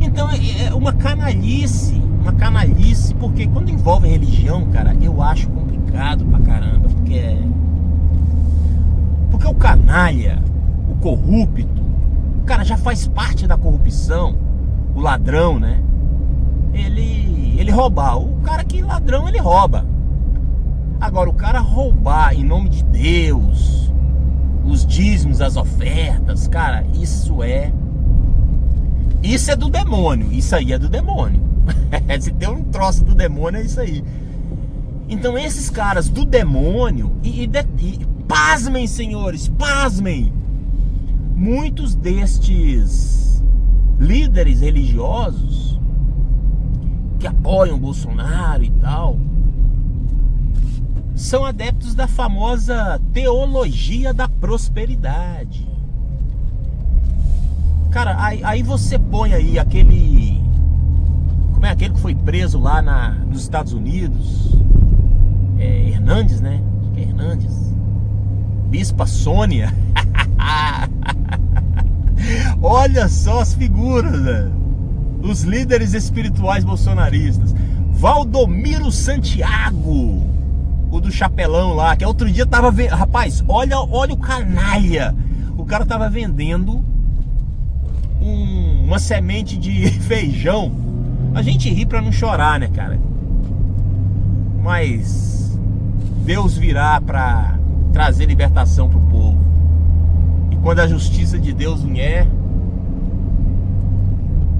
[SPEAKER 1] Então, é uma canalice, porque quando envolve religião, cara, eu acho complicado pra caramba, porque o canalha, o corrupto, o cara já faz parte da corrupção, o ladrão, né? Ele roubar. O cara que ladrão, ele rouba. Agora, o cara roubar em nome de Deus, os dízimos, as ofertas, cara, isso é Isso é do demônio, isso aí é do demônio. Se tem um troço do demônio, é isso aí. Então esses caras do demônio, e pasmem, senhores, pasmem, muitos destes líderes religiosos que apoiam Bolsonaro e tal, são adeptos da famosa teologia da prosperidade. Cara, aí você põe aí aquele... Como é aquele que foi preso lá nos Estados Unidos? Hernandes, né? Acho que é Hernandes. Bispa Sônia. Olha só as figuras, velho. Os líderes espirituais bolsonaristas. Valdomiro Santiago, o do chapelão lá, que outro dia tava vendo. Rapaz, olha o canalha. O cara tava vendendo uma semente de feijão. A gente ri pra não chorar, né, cara? Mas Deus virá pra trazer libertação pro povo. E quando a justiça de Deus vier,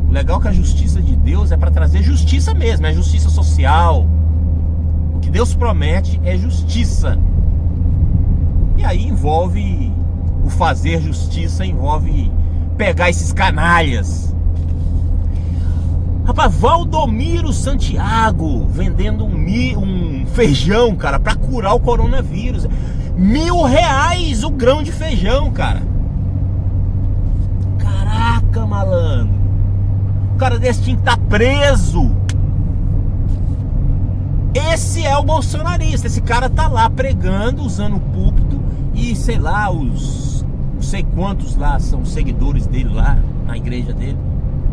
[SPEAKER 1] o legal é que a justiça de Deus é pra trazer justiça mesmo, é justiça social. O que Deus promete é justiça. E aí envolve o fazer justiça, envolve pegar esses canalhas. Rapaz, Valdomiro Santiago vendendo um feijão, cara, pra curar o coronavírus. R$1.000 o grão de feijão, cara. Caraca, malandro. O cara desse tinha que estar preso. Esse é o bolsonarista. Esse cara tá lá pregando, usando o púlpito. E sei lá, não sei quantos lá são seguidores dele lá na igreja dele.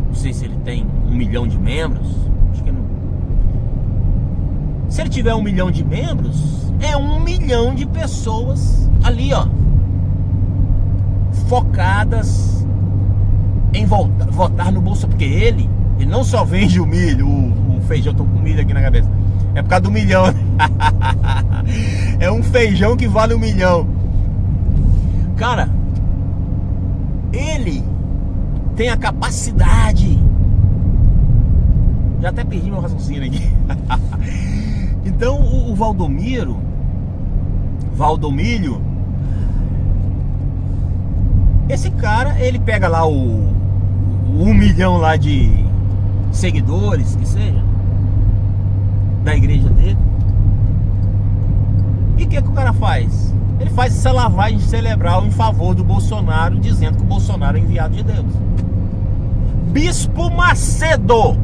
[SPEAKER 1] Não sei se ele tem 1 milhão de membros. Acho que não. Se ele tiver 1 milhão de membros, é 1 milhão de pessoas ali, ó, focadas em votar no Bolsonaro. Porque ele não só vende o milho, o feijão. Eu tô com milho aqui na cabeça. É por causa do milhão. É um feijão que vale 1 milhão. Cara, ele tem a capacidade. Já até perdi meu raciocínio aqui. Então o Valdomiro, esse cara, ele pega lá o 1 milhão lá de seguidores, que seja, da igreja dele. E o que o cara faz? Ele faz essa lavagem cerebral em favor do Bolsonaro, dizendo que o Bolsonaro é enviado de Deus. Bispo Macedo,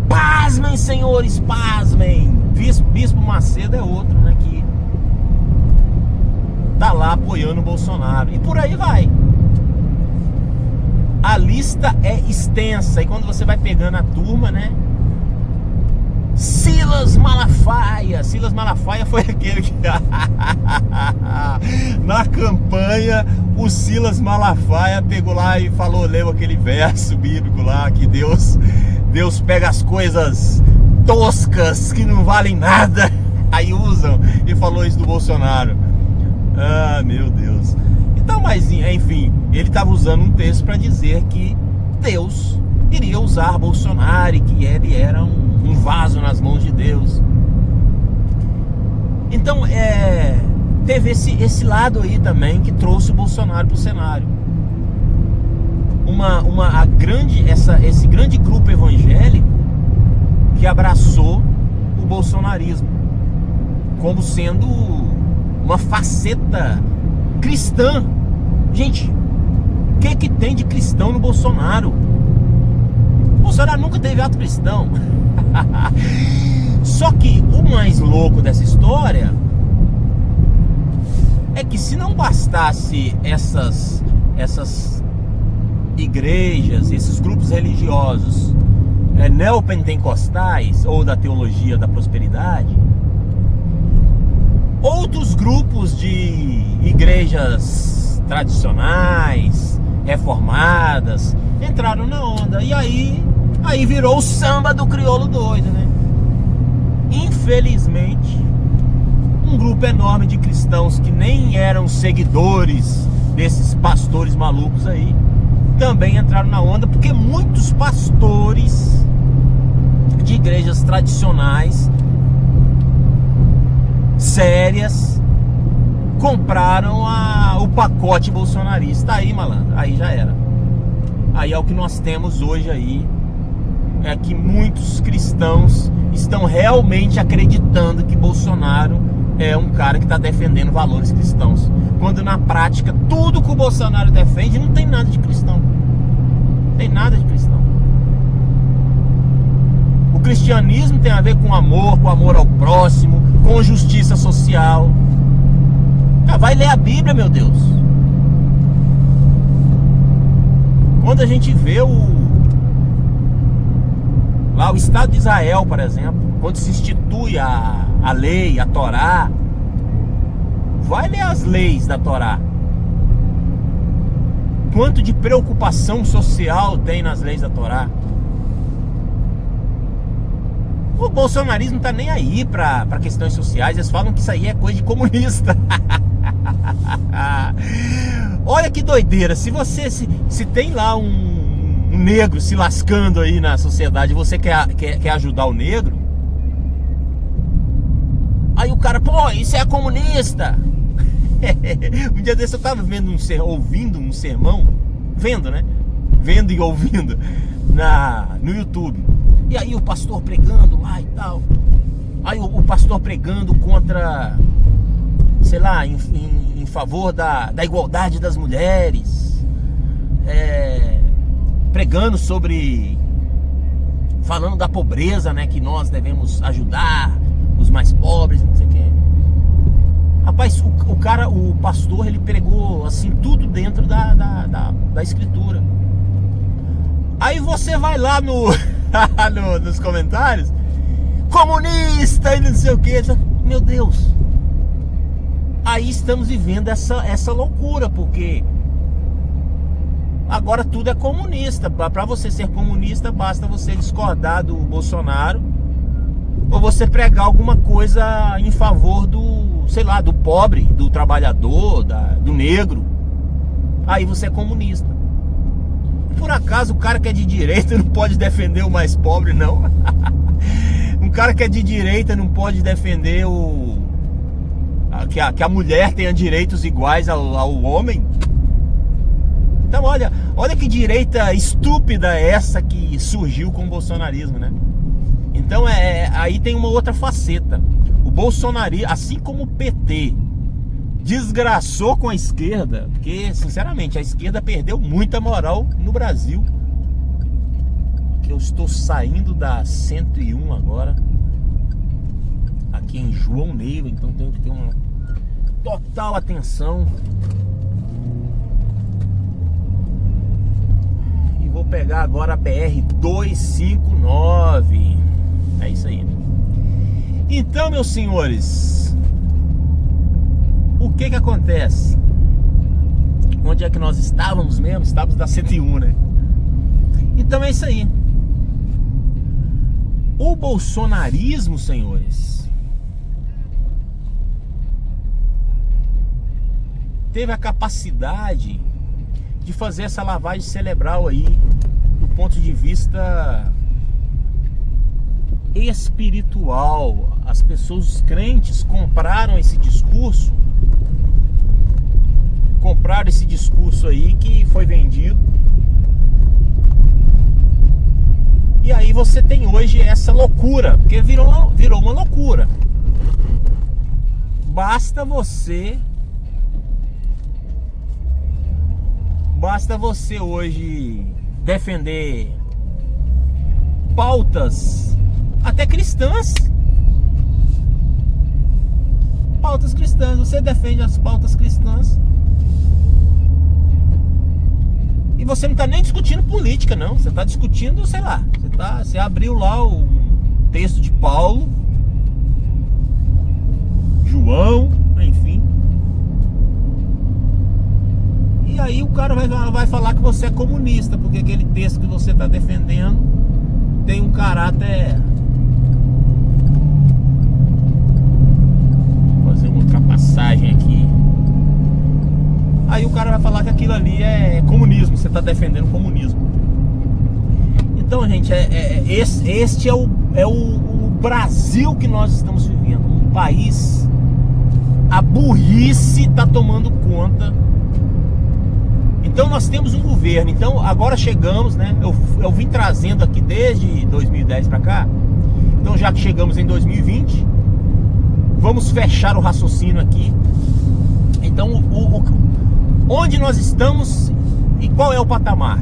[SPEAKER 1] pasmem, senhores, pasmem. Bispo Macedo é outro, né, que tá lá apoiando o Bolsonaro. E por aí vai. A lista é extensa. E quando você vai pegando a turma, né? Silas Malafaia foi aquele que na campanha o Silas Malafaia pegou lá e leu aquele verso bíblico lá, que Deus pega as coisas toscas que não valem nada, aí usam, e falou isso do Bolsonaro. Ah, meu Deus. Então, mas enfim, ele estava usando um texto para dizer que Deus iria usar Bolsonaro e que ele era um vaso nas mãos de Deus. Então teve esse lado aí também que trouxe o Bolsonaro para o cenário. Esse grande grupo evangélico que abraçou o bolsonarismo como sendo uma faceta cristã. Gente, o que tem de cristão no Bolsonaro? O Bolsonaro nunca teve ato cristão. Só que o mais louco dessa história é que se não bastasse essas igrejas, esses grupos religiosos neopentecostais ou da teologia da prosperidade, outros grupos de igrejas tradicionais, reformadas, entraram na onda. E aí virou o samba do crioulo doido, né? Infelizmente, um grupo enorme de cristãos que nem eram seguidores desses pastores malucos aí também entraram na onda, porque muitos pastores de igrejas tradicionais, sérias, compraram o pacote bolsonarista. Aí, malandro, aí já era. Aí é o que nós temos hoje aí. É que muitos cristãos estão realmente acreditando que Bolsonaro é um cara que está defendendo valores cristãos, quando na prática tudo que o Bolsonaro defende não tem nada de cristão. Não tem nada de cristão. O cristianismo tem a ver com amor ao próximo, com justiça social. Vai ler a Bíblia, meu Deus. Quando a gente vê lá o Estado de Israel, por exemplo, quando se institui a lei, a Torá, vai ler as leis da Torá. Quanto de preocupação social tem nas leis da Torá. O bolsonarismo não tá nem aí para questões sociais. Eles falam que isso aí é coisa de comunista. Olha que doideira. Se tem lá um negro se lascando aí na sociedade, você quer ajudar o negro, aí o cara, pô, isso é comunista. Um dia desse eu tava ouvindo um sermão, vendo e ouvindo no YouTube. E aí o pastor pregando lá e tal. Aí o pastor pregando contra, sei lá, em favor da igualdade das mulheres, pregando falando da pobreza, né, que nós devemos ajudar os mais pobres, não sei o quê. Rapaz, o pastor, ele pregou assim tudo dentro da escritura. Aí você vai lá nos comentários, comunista e não sei o que. Meu Deus. Aí estamos vivendo essa loucura, porque agora tudo é comunista. Para você ser comunista, basta você discordar do Bolsonaro, ou você pregar alguma coisa em favor do pobre, do trabalhador, do negro. Aí você é comunista. Por acaso o cara que é de direita não pode defender o mais pobre, não? Um cara que é de direita não pode defender que a mulher tenha direitos iguais ao homem? Então olha que direita estúpida é essa que surgiu com o bolsonarismo, né? Então aí tem uma outra faceta. O bolsonarismo, assim como o PT desgraçou com a esquerda, porque sinceramente a esquerda perdeu muita moral no Brasil. Que eu estou saindo da 101 agora, aqui em João Neiva, então tenho que ter uma total atenção. E vou pegar agora a BR 259. É isso aí. Então, meus senhores, o que acontece? Onde é que nós estávamos mesmo? Estávamos da 101, né? Então é isso aí. O bolsonarismo, senhores, teve a capacidade de fazer essa lavagem cerebral aí, do ponto de vista espiritual. As pessoas, os crentes, compraram esse discurso aí que foi vendido. E aí você tem hoje essa loucura, porque virou uma loucura. Basta você hoje defender pautas até cristãs. Pautas cristãs, você defende as pautas cristãs e você não está nem discutindo política, não. Você está discutindo, sei lá, você abriu lá o texto de Paulo, João, enfim. E aí o cara vai falar que você é comunista, porque aquele texto que você está defendendo tem um caráter... Vou fazer uma ultrapassagem aqui. Aí o cara vai falar que aquilo ali é comunismo, você está defendendo o comunismo. Então, gente, este é o Brasil que nós estamos vivendo. Um país, a burrice está tomando conta. Então nós temos um governo. Então agora chegamos, né? Eu vim trazendo aqui desde 2010 para cá. Então já que chegamos em 2020, vamos fechar o raciocínio aqui. Então onde nós estamos e qual é o patamar?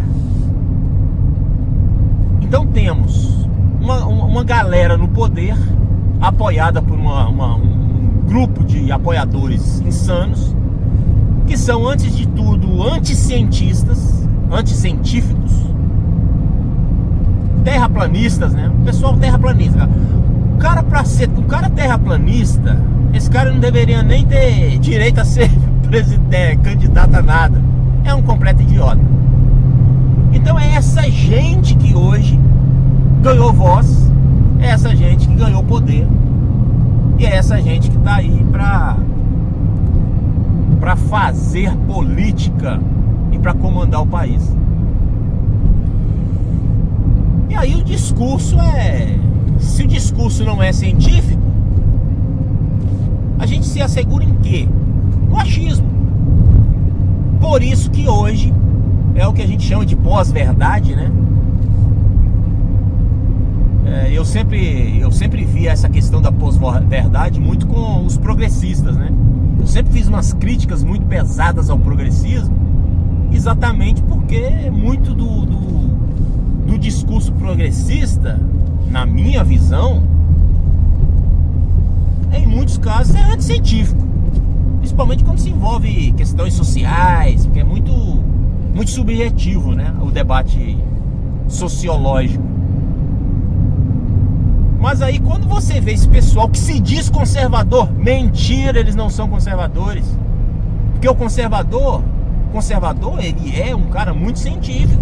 [SPEAKER 1] Então temos uma galera no poder, apoiada por um grupo de apoiadores insanos, que são, antes de tudo, anticientistas, anticientíficos, terraplanistas, né? O pessoal terraplanista. O cara, para ser um cara terraplanista, esse cara não deveria nem ter direito a ser presidente, candidato a nada. É um completo idiota. Então é essa gente que hoje ganhou voz, é essa gente que ganhou poder, e é essa gente que está aí para fazer política e para comandar o país. E aí o discurso se o discurso não é científico, a gente se assegura em quê? No achismo. Por isso que hoje é o que a gente chama de pós-verdade, né? Eu sempre vi essa questão da pós-verdade muito com os progressistas, né? Eu sempre fiz umas críticas muito pesadas ao progressismo, exatamente porque muito do discurso progressista, na minha visão, em muitos casos é anticientífico, principalmente quando se envolve questões sociais, porque é muito subjetivo, né, o debate sociológico. Mas aí quando você vê esse pessoal que se diz conservador, mentira, eles não são conservadores. Porque o conservador ele é um cara muito científico.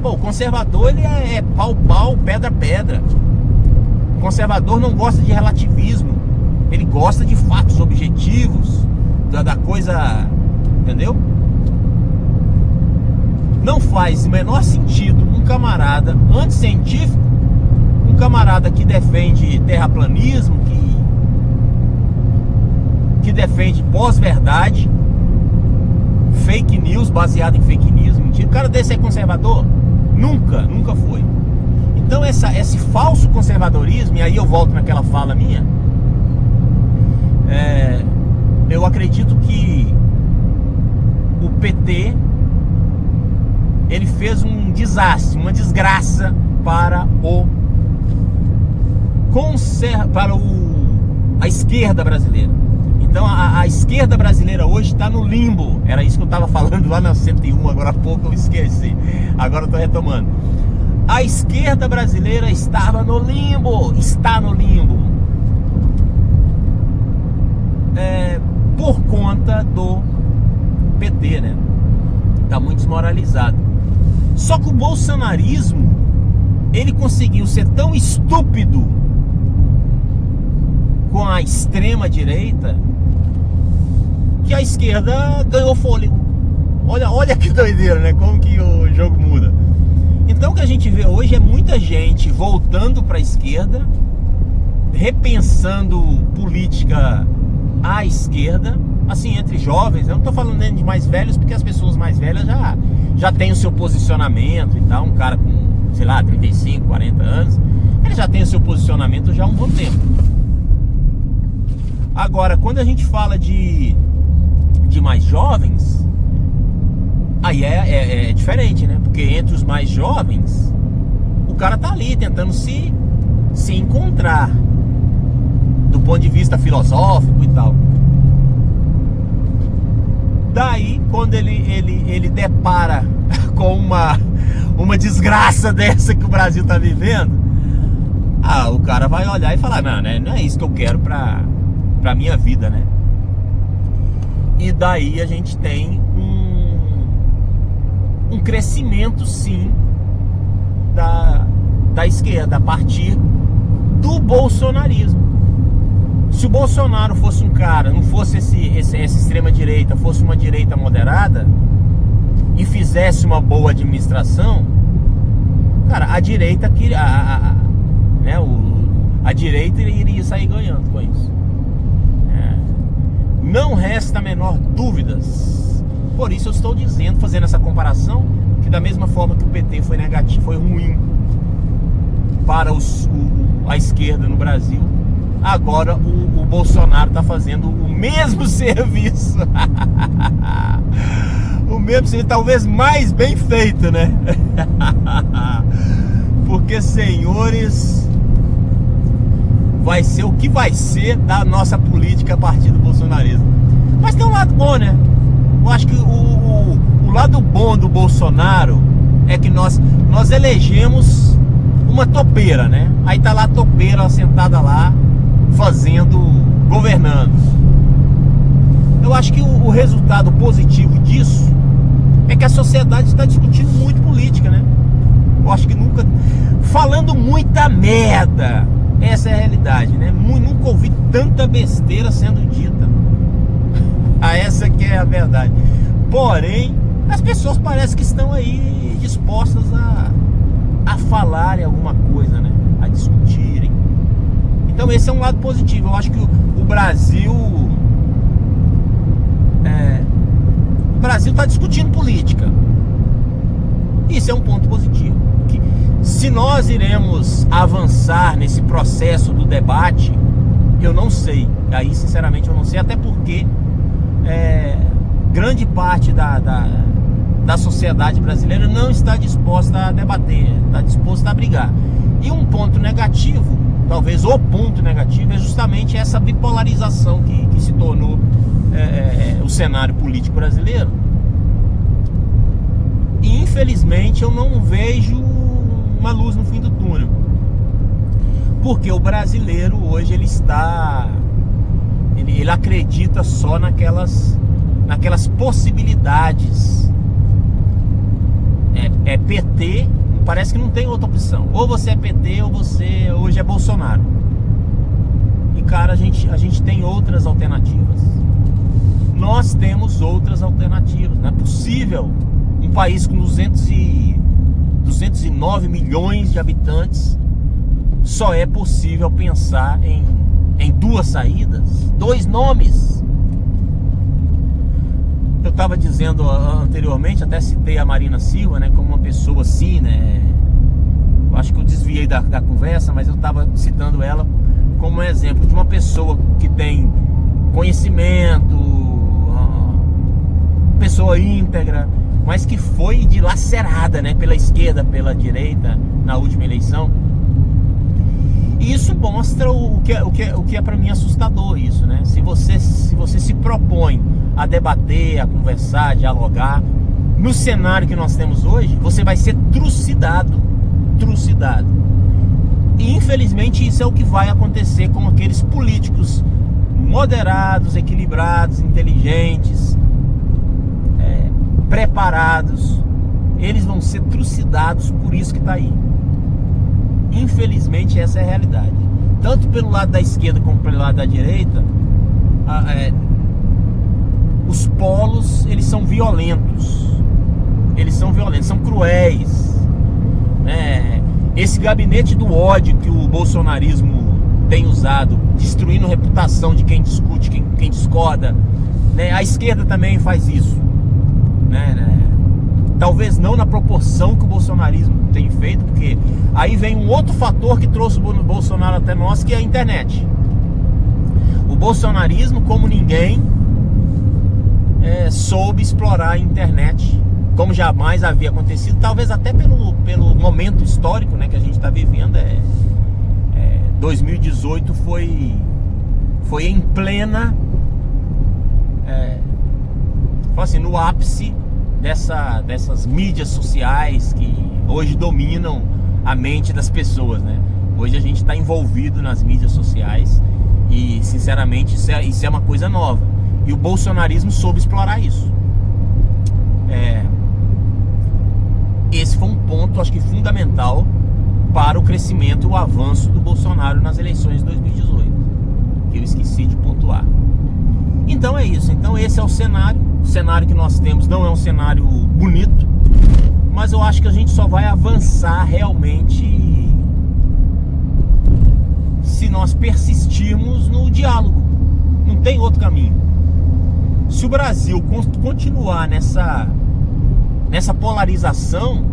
[SPEAKER 1] Pô, o conservador ele é pau, pedra. O conservador não gosta de relativismo. Ele gosta de fatos objetivos, da coisa, entendeu? Não faz o menor sentido um camarada anticientífico, um camarada que defende terraplanismo, que defende pós-verdade, fake news, baseado em fake news, mentira. O cara desse é conservador? Nunca foi. Então esse falso conservadorismo, e aí eu volto naquela fala minha, eu acredito que o PT ele fez um desastre, uma desgraça para a esquerda brasileira. Então a esquerda brasileira hoje está no limbo. Era isso que eu estava falando lá na 101, agora há pouco eu esqueci. Agora eu estou retomando. A esquerda brasileira está no limbo. Por conta do PT, né? Está muito desmoralizado. Só que o bolsonarismo, ele conseguiu ser tão estúpido com a extrema direita que a esquerda ganhou fôlego. Olha que doideira, né? Como que o jogo muda. Então o que a gente vê hoje é muita gente voltando para a esquerda, repensando política à esquerda, assim, entre jovens. Eu não estou falando nem de mais velhos, porque as pessoas mais velhas já têm o seu posicionamento e tal. Um cara com, sei lá, 35, 40 anos, ele já tem o seu posicionamento já há um bom tempo. Agora, quando a gente fala de mais jovens, aí é diferente, né? Porque entre os mais jovens, o cara tá ali tentando se encontrar do ponto de vista filosófico e tal. Daí, quando ele depara com uma desgraça dessa que o Brasil tá vivendo, o cara vai olhar e falar, não é isso que eu quero pra minha vida, né? E daí a gente tem um crescimento, sim, da esquerda a partir do bolsonarismo. Se o Bolsonaro fosse um cara, não fosse essa extrema direita, fosse uma direita moderada e fizesse uma boa administração, cara, a direita a direita iria sair ganhando com isso. Não resta a menor dúvidas. Por isso eu estou dizendo, fazendo essa comparação, que da mesma forma que o PT foi negativo, foi ruim para a esquerda no Brasil, agora o Bolsonaro está fazendo o mesmo serviço. O mesmo serviço, talvez mais bem feito, né? Porque, senhores, vai ser o que vai ser da nossa política a partir do bolsonarismo. Mas tem um lado bom, né? Eu acho que o lado bom do Bolsonaro é que nós elegemos uma topeira, né? Aí tá lá a topeira sentada lá, governando. Eu acho que o resultado positivo disso é que a sociedade está discutindo muito política, né? Eu acho que falando muita merda. Essa é a realidade, né? Nunca ouvi tanta besteira sendo dita. Essa que é a verdade. Porém, as pessoas parecem que estão aí dispostas a falarem alguma coisa, né? A discutirem. Então esse é um lado positivo. Eu acho que o Brasil está discutindo política. Isso é um ponto positivo. Se nós iremos avançar nesse processo do debate, eu não sei. Aí, sinceramente, eu não sei. Até porque grande parte da sociedade brasileira não está disposta a debater, está disposta a brigar. E um ponto negativo, talvez o ponto negativo, é justamente essa bipolarização que se tornou o cenário político brasileiro. E, infelizmente, eu não vejo uma luz no fim do túnel, porque o brasileiro hoje ele acredita só naquelas possibilidades. PT, parece que não tem outra opção, ou você é PT ou você hoje é Bolsonaro. E cara, a gente tem outras alternativas. Nós temos outras alternativas. Não é possível um país com 209 milhões de habitantes, só é possível pensar em duas saídas, dois nomes. Eu estava dizendo anteriormente, até citei a Marina Silva, né, como uma pessoa assim, né? Eu acho que eu desviei da conversa, mas eu estava citando ela como um exemplo de uma pessoa que tem conhecimento, pessoa íntegra, mas que foi dilacerada, né, pela esquerda, pela direita na última eleição. E isso mostra o que é para mim assustador, isso, né? Se você se propõe a debater, a conversar, a dialogar, no cenário que nós temos hoje, você vai ser trucidado. E infelizmente isso é o que vai acontecer com aqueles políticos moderados, equilibrados, inteligentes, preparados. Eles vão ser trucidados por isso que está aí. Infelizmente essa é a realidade. Tanto pelo lado da esquerda como pelo lado da direita, os polos, eles são violentos. Eles são violentos, são cruéis. Esse gabinete do ódio que o bolsonarismo tem usado, destruindo a reputação de quem discute, quem discorda, né? A esquerda também faz isso, né? Talvez não na proporção que o bolsonarismo tem feito, porque aí vem um outro fator que trouxe o Bolsonaro até nós, que é a internet. O bolsonarismo, como ninguém, soube explorar a internet como jamais havia acontecido, talvez até pelo momento histórico, né, que a gente está vivendo. 2018 foi em plena, assim, no ápice dessas mídias sociais que hoje dominam a mente das pessoas, né? Hoje a gente está envolvido nas mídias sociais e, sinceramente, isso é uma coisa nova. E o bolsonarismo soube explorar isso. Esse foi um ponto, acho que fundamental para o crescimento e o avanço do Bolsonaro nas eleições de 2018. Que eu esqueci Então é isso. Então esse é o cenário. O cenário que nós temos não é um cenário bonito, mas eu acho que a gente só vai avançar realmente se nós persistirmos no diálogo. Não tem outro caminho. Se o Brasil continuar nessa polarização,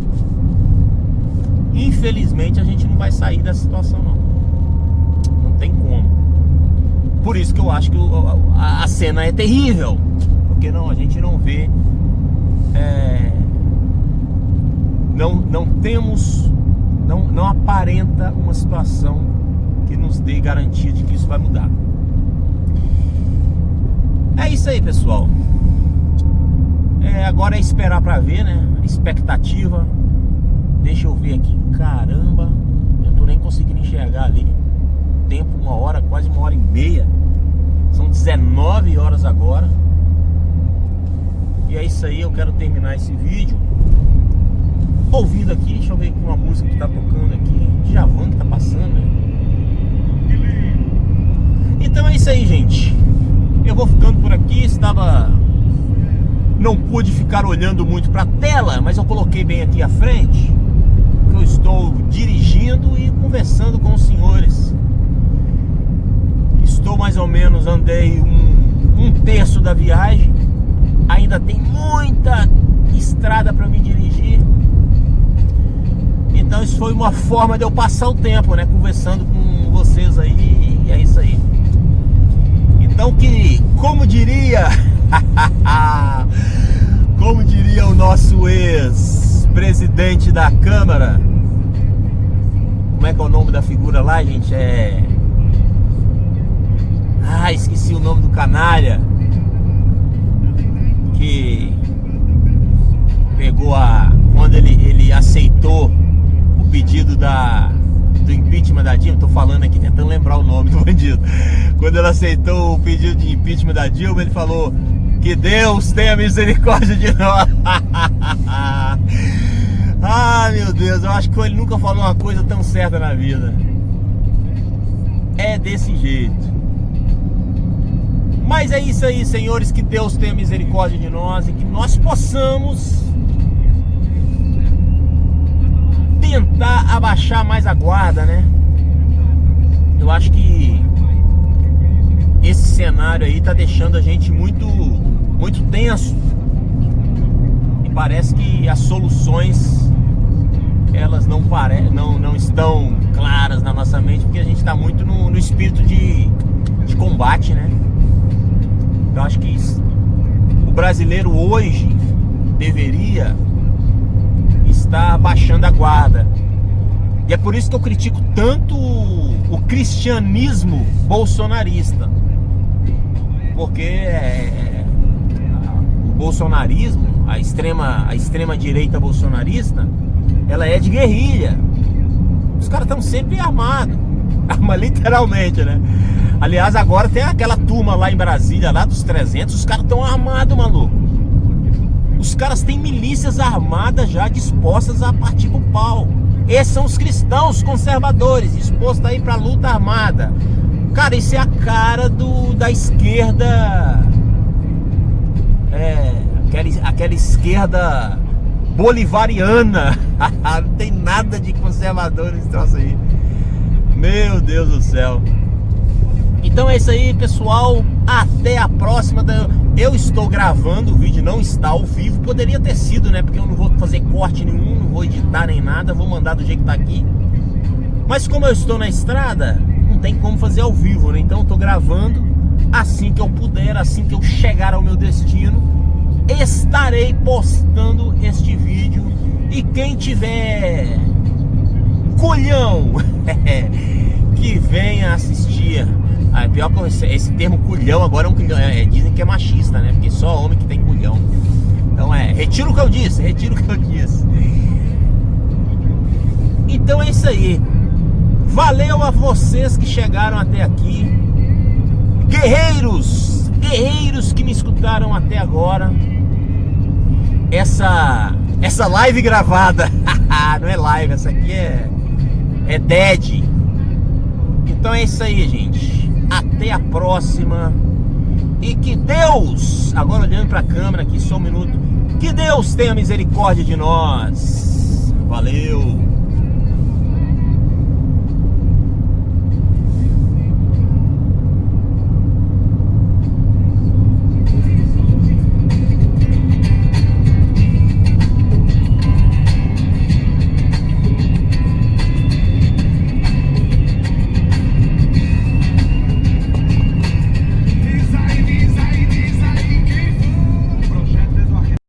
[SPEAKER 1] infelizmente a gente não vai sair dessa situação, não tem como. Por isso que eu acho que a cena é terrível, porque a gente não vê, não aparenta uma situação que nos dê garantia de que isso vai mudar. É isso aí, pessoal. Agora é esperar pra ver, né? Expectativa. Deixa eu ver aqui. Caramba, eu tô nem conseguindo enxergar ali. Tempo, 1 hora, quase 1h30. São 19 horas agora. E é isso aí, eu quero terminar esse vídeo ouvindo aqui, deixa eu ver uma música que tá tocando aqui, Djavan que tá passando, né? Então é isso aí, gente. Eu vou ficando por aqui. Não pude ficar olhando muito pra tela, mas eu coloquei bem aqui à frente, que eu estou dirigindo e conversando com os senhores. Estou mais ou menos, andei um terço da viagem. Ainda tem muita estrada para me dirigir. Então isso foi uma forma de eu passar o tempo, né? Conversando com vocês aí. E é isso aí. Então como diria o nosso ex-presidente da Câmara, como é que é o nome da figura lá, gente? Esqueci o nome do canalha que pegou quando ele aceitou o pedido do impeachment da Dilma. Tô falando aqui tentando lembrar o nome do bandido. Quando ele aceitou o pedido de impeachment da Dilma, ele falou: que Deus tenha misericórdia de nós. Meu Deus, eu acho que ele nunca falou uma coisa tão certa na vida. É desse jeito. Mas é isso aí, senhores, que Deus tenha misericórdia de nós e que nós possamos tentar abaixar mais a guarda, né? Eu acho que esse cenário aí tá deixando a gente muito tenso. E parece que as soluções, elas não estão claras na nossa mente, porque a gente tá muito no espírito de combate, né? Eu acho que o brasileiro hoje deveria estar baixando a guarda. E é por isso que eu critico tanto o cristianismo bolsonarista. Porque o bolsonarismo, a extrema direita bolsonarista, ela é de guerrilha. Os caras estão sempre armados. Mas literalmente, né? Aliás, agora tem aquela turma lá em Brasília, lá dos 300, os caras estão armados, maluco. Os caras têm milícias armadas já dispostas a partir pro pau. Esses são os cristãos conservadores, dispostos a ir pra luta armada. Cara, isso é a cara da esquerda. Aquela esquerda bolivariana. Não tem nada de conservador nesse troço aí. Meu Deus do céu. Então é isso aí, pessoal. Até a próxima. Eu estou gravando o vídeo, não está ao vivo. Poderia ter sido, né? Porque eu não vou fazer corte nenhum, não vou editar nem nada. Vou mandar do jeito que tá aqui. Mas como eu estou na estrada, não tem como fazer ao vivo, né? Então eu tô gravando. Assim que eu puder, assim que eu chegar ao meu destino, estarei postando este vídeo. E quem tiver culhão que venha assistir. Pior que esse termo culhão agora é um culhão, dizem que é machista, né? Porque só homem que tem culhão. Então retiro o que eu disse, Então é isso aí. Valeu a vocês que chegaram até aqui. Guerreiros que me escutaram até agora. Essa live gravada. Não é live, essa aqui é dead. Então é isso aí, gente. Até a próxima. E que Deus, agora olhando para a câmera aqui, só um minuto, que Deus tenha misericórdia de nós. Valeu!